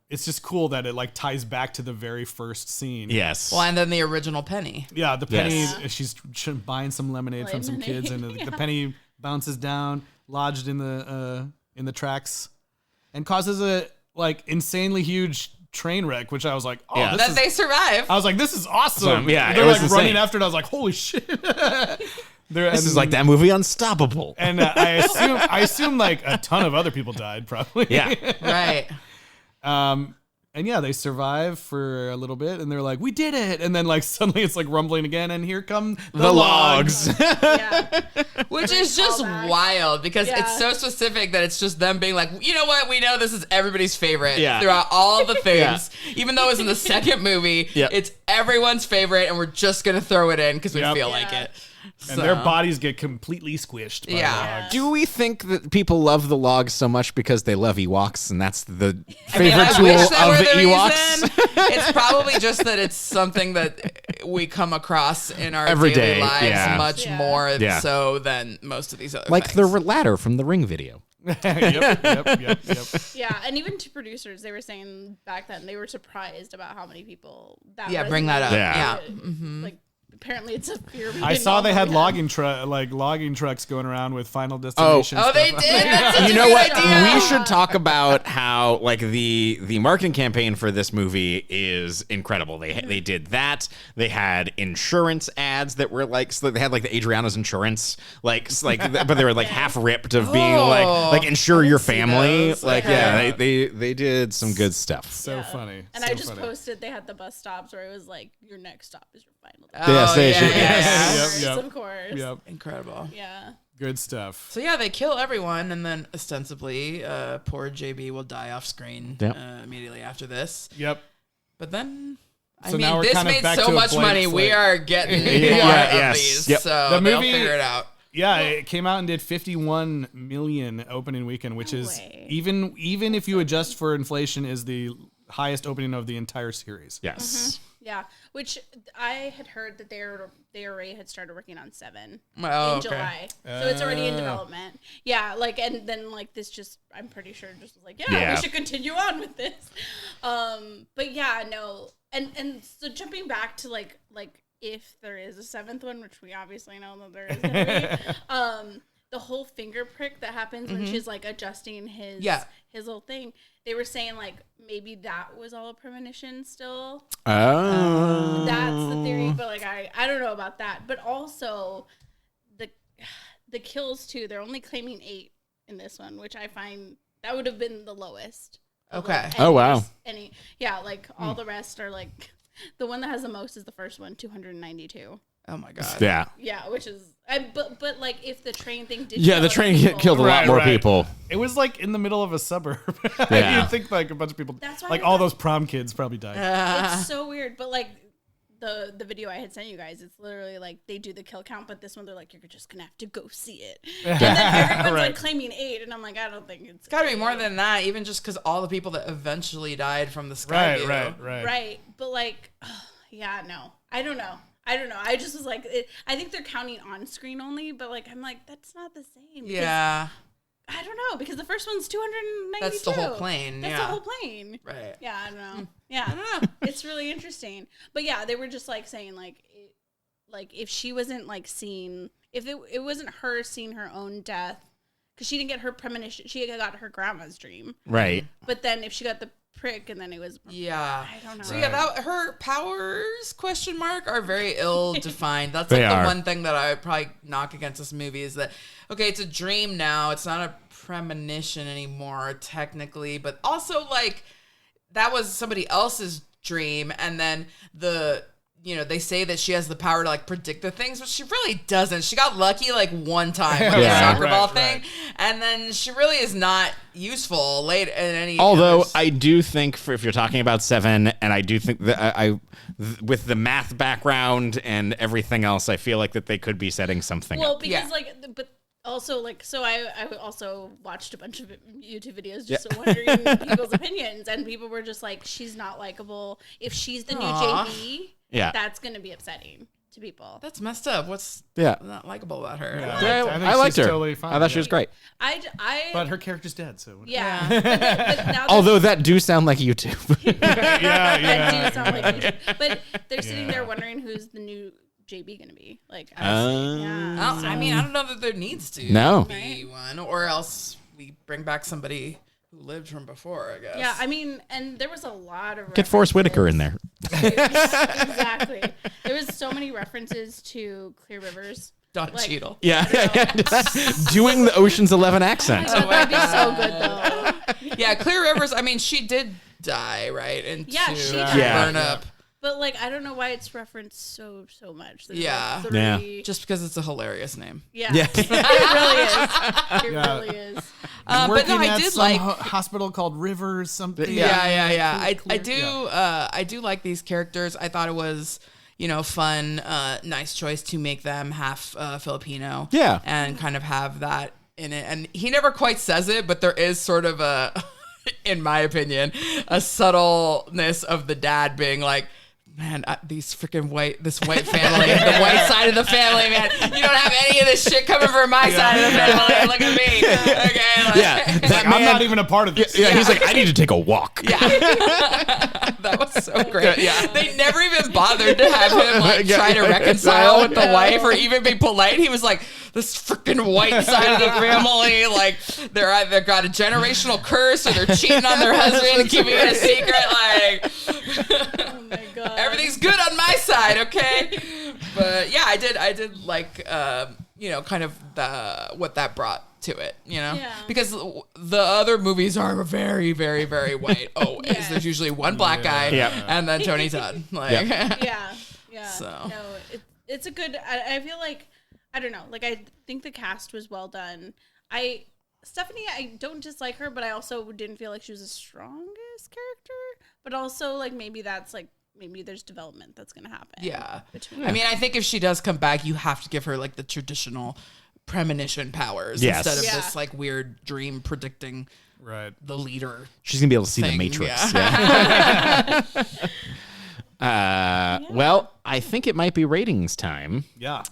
A: it's just cool that it like ties back to the very first scene.
C: Yes.
B: Well, and then the original Penny.
A: Yeah, the penny. She's buying some lemonade from some kids, and the penny bounces down, lodged in the tracks, and causes a like insanely huge train wreck. Which I was like,
B: They survive.
A: I was like, this is awesome.
C: Yeah,
A: they're
C: it was
A: like running
C: insane.
A: after it. I was like, holy shit.
C: This is like that movie Unstoppable.
A: And I assume like a ton of other people died probably.
C: Yeah.
B: Right.
A: And yeah, they survive for a little bit, and they're like, "We did it!" And then like suddenly it's like rumbling again, and here come the logs.
B: Which is just wild because it's so specific that it's just them being like, you know what? We know this is everybody's favorite throughout all the things. Even though it's in the second movie, it's everyone's favorite, and we're just gonna throw it in because we feel like it.
A: And their bodies get completely squished by logs.
C: Do we think that people love the logs so much because they love Ewoks, and that's the favorite tool of Ewoks?
B: It's probably just that it's something that we come across in our
C: everyday
B: daily lives much more
C: Yeah.
B: so than most of these other
C: Like
B: things.
C: the ladder from the Ring video.
A: Yep.
D: Yeah, and even to producers, they were saying back then they were surprised about how many people that
B: bring that up.
C: Yeah.
D: Like apparently it's a fear.
A: I saw they had logging trucks going around with Final Destination.
B: Oh, they
A: stuff.
B: did. That's such
C: You
B: a
C: know
B: good
C: what?
B: idea.
C: We should talk about how like the marketing campaign for this movie is incredible. They did that. They had insurance ads that were like, so they had like the Adriana's insurance, but they were like half ripped of being like insure your family.
B: those.
C: Like they did some good stuff.
A: So funny.
D: And
A: so
D: I just
A: funny.
D: posted they had the bus stops where it was like your next stop is your final.
C: Yes,
A: Yep.
D: Of course.
A: Yep.
B: Incredible.
D: Yeah.
A: Good stuff.
B: So yeah, they kill everyone, and then ostensibly, poor JB will die off screen immediately after this.
A: Yep.
B: But then,
A: So now we're
B: this
A: kind of
B: made
A: back
B: so
A: to a
B: much
A: blank
B: money. We
A: slate.
B: are getting more of
C: yes.
B: these,
C: Yep.
B: so
A: The
B: they'll
A: movie-
B: figure it out.
A: Yeah, it came out and did 51 million opening weekend, which is
D: way.
A: even if you adjust for inflation, is the highest opening of the entire series.
C: Yes.
D: Yeah. Which I had heard that they already had started working on 7
B: Oh,
D: in July. So it's already in development. Yeah, like and then like this just I'm pretty sure just was like, we should continue on with this. But yeah, no. And so jumping back to like if there is a 7th one, which we obviously know that there is gonna be, the whole finger prick that happens when she's like adjusting his little thing, they were saying like maybe that was all a premonition still.
C: Oh.
D: That's the theory, but like I don't know about that. But also the kills too, they're only claiming 8 in this one, which I find that would have been the lowest.
B: Okay.
C: Oh, wow.
D: Like all the rest are like the one that has the most is the first one, 292.
B: Oh my god.
C: Yeah.
D: Yeah, which is but like if the train thing did
C: Yeah, the train killed a lot more people.
A: It was like in the middle of a suburb.
C: Yeah.
A: You'd think like a bunch of people,
D: That's why
A: like
D: I
A: all
D: thought-
A: those prom kids probably died.
D: It's so weird, but like the video I had sent you guys, it's literally like they do the kill count, but this one they're like you're just gonna have to go see it, and then everyone's like claiming 8, and I'm like I don't think it's
B: Gotta be more than that, even just because all the people that eventually died from the sky view.
A: Right.
D: But like, no, I don't know. I just was like, I think they're counting on screen only, but like, I'm like, that's not the same. because
B: Yeah.
D: I don't know because the first one's 292.
B: That's the whole plane.
D: That's
B: yeah.
D: the whole plane.
B: Right.
D: Yeah, I don't know. Yeah, I don't know. It's really interesting. But yeah, they were just like saying like if she wasn't like seeing, if it wasn't her seeing her own death, because she didn't get her premonition, she got her grandma's dream.
C: Right.
D: But then if she got the prick and then it was
B: Yeah.
D: I don't know.
B: So yeah, her powers are very ill defined. That's
C: They
B: like the
C: are.
B: one thing that I would probably knock against this movie is that okay, it's a dream now. It's not a premonition anymore technically, but also like that was somebody else's dream, and then they say that she has the power to like predict the things, but she really doesn't. She got lucky like one time with the soccer ball thing, and then she really is not useful late in any.
C: Although I do think, if you're talking about 7, and I do think that with the math background and everything else, I feel like that they could be setting something up.
D: Because but Also, like, so I also watched a bunch of YouTube videos just wondering people's opinions, and people were just like, she's not likable. If she's the new JB, that's going to be upsetting to people.
B: That's messed up. What's not likable about her?
A: Yeah.
C: I liked her.
A: Totally fine.
C: I thought she was great.
A: But her character's dead, so.
D: Yeah. But now
C: Although that do sound like YouTube.
D: that do sound like YouTube. But they're sitting there wondering who's the new JB gonna be. Like,
B: I mean, I don't know that there needs to be one, or else we bring back somebody who lived from before, I guess.
D: Yeah, I mean, and there was a lot of
C: Get Forrest Whitaker in there.
D: Exactly. There was so many references to Clear Rivers.
B: Don Cheadle.
C: Yeah. Doing the Ocean's 11 accent.
D: Oh, that'd be so good, though.
B: Yeah, Clear Rivers, I mean, she did die, right? And
D: she died.
B: Burn up.
D: But, like, I don't know why it's referenced so much. There's
B: Just because it's a hilarious name.
D: Yeah. It really is. It really is.
B: But no, I did
A: some
B: like
A: hospital called Rivers something.
B: I do like these characters. I thought it was, fun, nice choice to make them half Filipino.
C: Yeah.
B: And kind of have that in it. And he never quite says it, but there is sort of in my opinion, a subtleness of the dad being like, man, this white family, the white side of the family, man, you don't have any of this shit coming from my side of the family. Look at me. Okay.
A: That man, I'm not even a part of this.
C: Yeah, he's like, I need to take a walk.
B: Yeah. That was so great. Yeah. They never even bothered to have him try to reconcile with the wife or even be polite. He was like, this freaking white side of the family, like they're either got a generational curse or they're cheating on their husband and keeping it a secret. Like,
D: oh my God.
B: Everything's good on my side, okay? But yeah, I did like, kind of what that brought to it, because the other movies are very, very, very white. There's usually one black guy and then Tony Todd. Like,
D: yeah.
B: So
D: no, it's a good. I feel like, I don't know. Like, I think the cast was well done. Stephanie, I don't dislike her, but I also didn't feel like she was the strongest character. But also, like, maybe there's development that's going to happen.
B: Yeah. I mean, I think if she does come back, you have to give her, like, the traditional premonition powers instead of this, like, weird dream predicting the leader.
C: She's going to be able to see the Matrix. Well, I think it might be ratings time.
A: Yeah.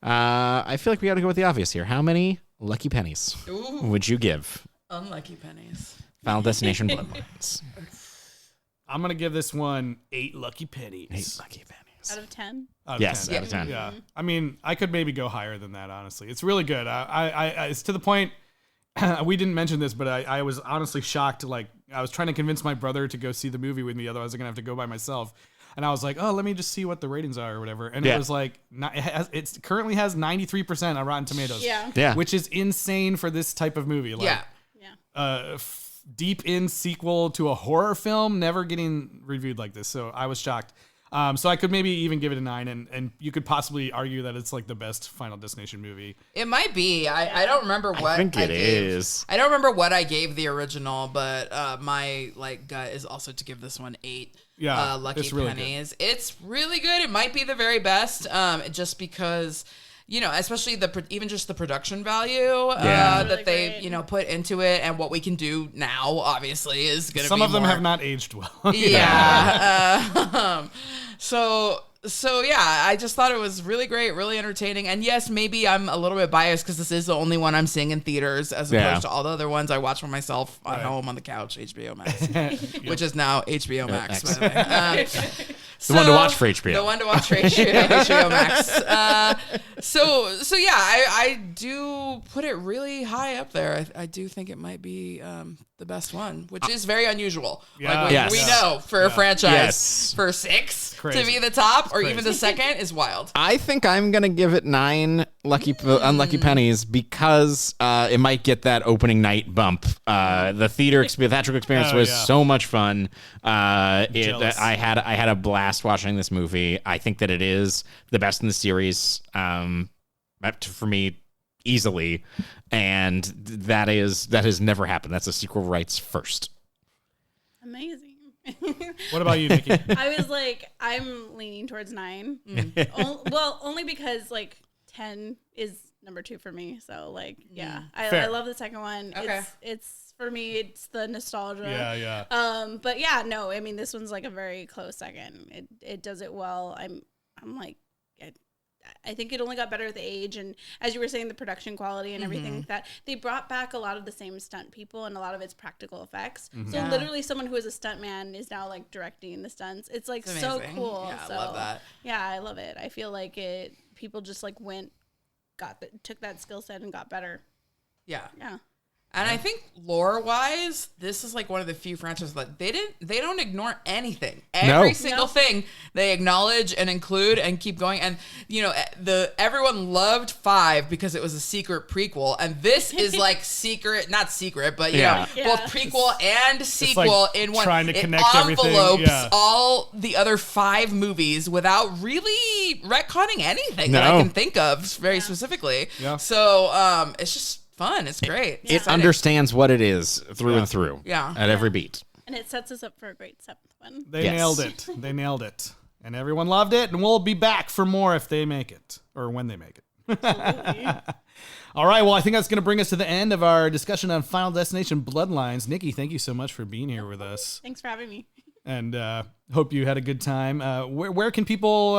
C: I feel like we got to go with the obvious here. How many lucky pennies would you give?
B: Unlucky pennies.
C: Final Destination Bloodlines.
A: I'm going to give this one 8 lucky pennies.
C: 8 lucky pennies.
D: Out of 10?
C: Yes, out of 10.
A: Yeah. I mean, I could maybe go higher than that, honestly. It's really good. I it's to the point, we didn't mention this, but I was honestly shocked. Like, I was trying to convince my brother to go see the movie with me, otherwise I'm going to have to go by myself. And I was like, oh, let me just see what the ratings are or whatever. And it was like, it currently has 93% on Rotten Tomatoes.
D: Yeah.
A: Which is insane for this type of movie. Like, deep in sequel to a horror film, never getting reviewed like this. So I was shocked. So I could maybe even give it a 9, and you could possibly argue that it's like the best Final Destination movie.
B: It might be. I don't remember what
C: I think it is.
B: I don't remember what I gave the original, but my gut is also to give this one 8. Lucky
A: really
B: pennies. Good. It's really good. It might be the very best, just because, especially even just the production value that
D: really
B: they
D: great.
B: Put into it, and what we can do now, obviously, is going to be
A: Some of them
B: more...
A: have not aged well.
B: So yeah, I just thought it was really great, really entertaining. And yes, maybe I'm a little bit biased because this is the only one I'm seeing in theaters as opposed to all the other ones I watch for myself at home on the couch, HBO Max, which is now HBO Max, by the way.
C: The one to watch for HBO.
B: The one to watch for HBO Max. So yeah, I do put it really high up there. I do think it might be the best one, which is very unusual.
A: Yeah.
B: Like we know for a franchise for 6 to be the top or even the second is wild.
C: I think I'm gonna give it 9 unlucky pennies because it might get that opening night bump. The theatrical experience was so much fun. I had a blast watching this movie. I think that it is the best in the series for me easily, and that has never happened. That's a sequel rights first.
D: Amazing.
A: What about you, Nikki?
D: I was like, I'm leaning towards 9. Well, only because like 10 is number 2 for me. So like, yeah, I
A: Fair.
D: love the second one.
B: Okay.
D: It's for me, it's the nostalgia.
A: Yeah.
D: But yeah, no, I mean, this one's like a very close second. It does it well. I'm like, I think it only got better with age, and as you were saying, the production quality and everything like that. They brought back a lot of the same stunt people and a lot of its practical effects. So literally, someone who is a stuntman is now like directing the stunts. It's like so cool.
B: Yeah,
D: so,
B: I love that.
D: Yeah, I love it. I feel like people just like took that skill set and got better.
B: Yeah.
D: Yeah.
B: And I think lore-wise, this is like one of the few franchises that they don't ignore anything. Every single thing they acknowledge and include and keep going. And you know, everyone loved 5 because it was a secret prequel, and this is like not secret, but you know, both prequel and sequel
A: like
B: in one.
A: Trying to
B: it
A: connect
B: envelopes
A: everything.
B: all the other 5 movies without really retconning anything that I can think of very specifically.
A: Yeah.
B: So it's just fun. It's great. It's
C: It
B: exciting.
C: understands what it is through and through.
B: Yeah.
C: At every beat.
D: And it sets us up for a great 7th one.
A: They nailed it. They nailed it. And everyone loved it. And we'll be back for more if they make it, or when they make it. All right. Well, I think that's going to bring us to the end of our discussion on Final Destination Bloodlines. Nikki, thank you so much for being here with us.
D: Thanks for having me.
A: And hope you had a good time. Where can people,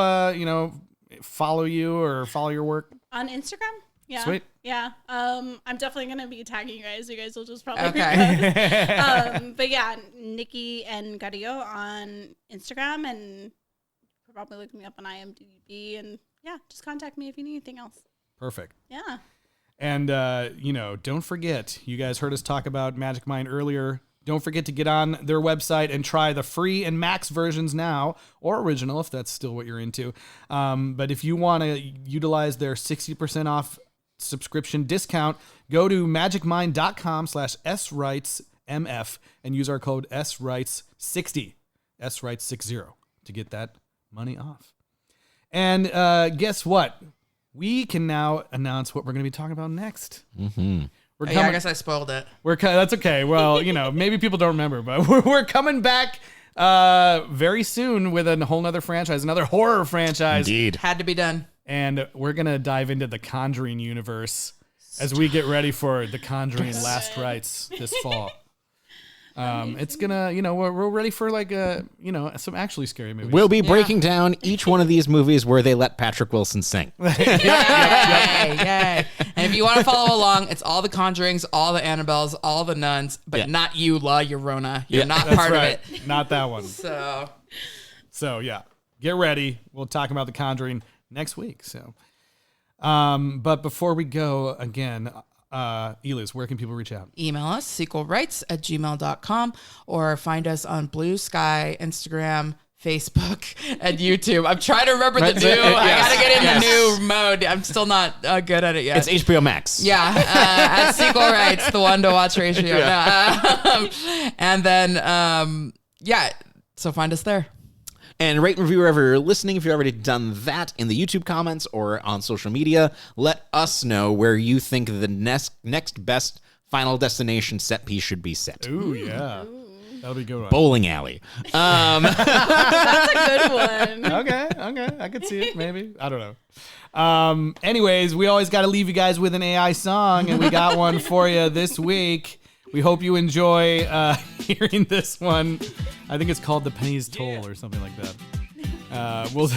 A: follow you or follow your work?
D: On Instagram? Yeah.
A: Sweet.
D: Yeah. I'm definitely going to be tagging you guys. You guys will just probably repost. But yeah, Nikki and Carrillo on Instagram, and probably look me up on IMDb, and yeah, just contact me if you need anything else.
A: Perfect.
D: Yeah.
A: And, don't forget, you guys heard us talk about Magic Mind earlier. Don't forget to get on their website and try the free and max versions now, or original if that's still what you're into. But if you want to utilize their 60% off subscription discount, go to magicmind.com/srightsmf and use our code srights60, srights60 to get that money off. And guess what? We can now announce what we're going to be talking about next.
B: I guess I spoiled it.
A: That's okay. Well, maybe people don't remember, but we're coming back very soon with a whole nother franchise, another horror franchise.
C: Indeed.
B: Had to be done.
A: And we're going to dive into the Conjuring universe as we get ready for the Conjuring Last Rites this fall. It's gonna, we're ready for like some actually scary movies.
C: We'll be breaking down each one of these movies where they let Patrick Wilson sing.
B: Yay. And if you want to follow along, it's all the Conjurings, all the Annabelles, all the nuns, but not you, La Llorona. You're not part of it.
A: Not that one.
B: So
A: yeah, get ready. We'll talk about the Conjuring next week. So, but before we go again, Eliz, where can people reach out?
B: email us, sequelrights@gmail.com, or find us on Blue Sky, Instagram, Facebook, and YouTube. I'm trying to remember the new. I gotta get in the new mode. I'm still not good at it yet.
C: It's HBO Max.
B: Yeah, at Sequel Rights, the 1-to-watch ratio. And then, so find us there.
C: And rate and review wherever you're listening. If you've already done that in the YouTube comments or on social media, let us know where you think the next best Final Destination set piece should be set.
A: Ooh, yeah. That'll be a good one.
C: Bowling alley.
D: That's a good one.
A: Okay. I could see it, maybe. I don't know. Anyways, we always got to leave you guys with an AI song, and we got one for you this week. We hope you enjoy hearing this one. I think it's called The Penny's Toll or something like that. We'll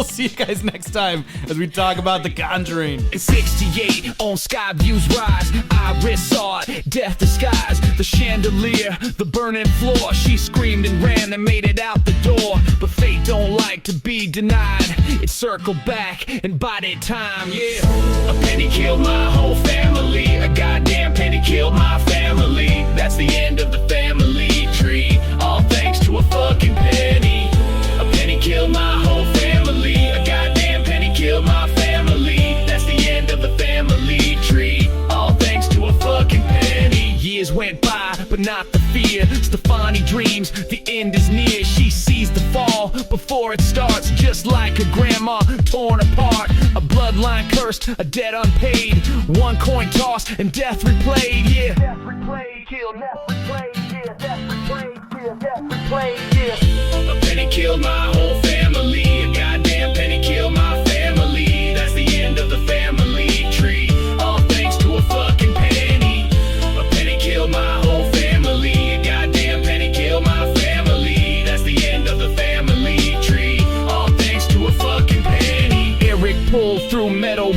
A: see you guys next time as we talk about The Conjuring.
G: In 68, on Skyview's rise, Iris saw it, death disguised. The chandelier, the burning floor. She screamed and ran and made it out the door. But fate don't like to be denied. It circled back and bided time, yeah. A penny killed my whole family. A goddamn penny killed my family. That's the end of the family tree. All thanks to a fucking penny. A penny killed my whole family. A goddamn penny killed my family. That's the end of the family tree. All thanks to a fucking penny. Years went by, but not the fear. Stefani dreams the end is near. She sees the fall before it starts, just like her grandma torn apart. A bloodline cursed, a debt unpaid. One coin tossed and death replayed, yeah. Death replayed, kill, death replayed, yeah. Death replayed, kill, death replayed, yeah. A penny killed my whole family. A goddamn penny killed my family. That's the end of the family.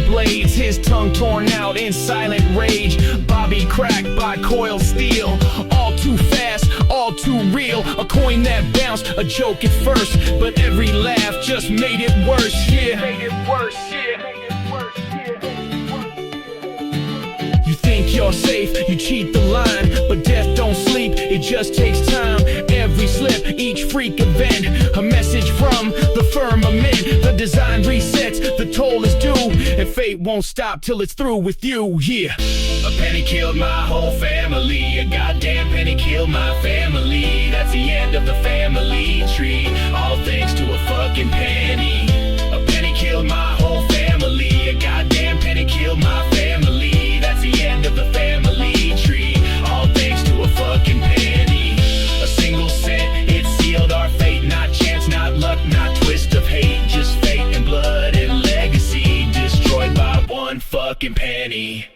G: blades, his tongue torn out in silent rage. Bobby cracked by coiled steel, all too fast, all too real. A coin that bounced, a joke at first, but every laugh just made it worse, yeah. Made it worse, yeah. You think you're safe, you cheat the line, but death don't sleep, it just takes time. Every slip, each freak event, a message from the firmament. The design resets, the toll is due, and fate won't stop till it's through with you, yeah. A penny killed my whole family, a goddamn penny killed my family. That's the end of the family tree, all thanks to a fucking penny. A penny killed my whole family, a goddamn penny killed my family. That's the end of the family tree, all thanks to a fucking penny. A single cent, it sealed our fate. Not chance, not luck, not twist of hate, just fate and blood and legacy, destroyed by one fucking penny.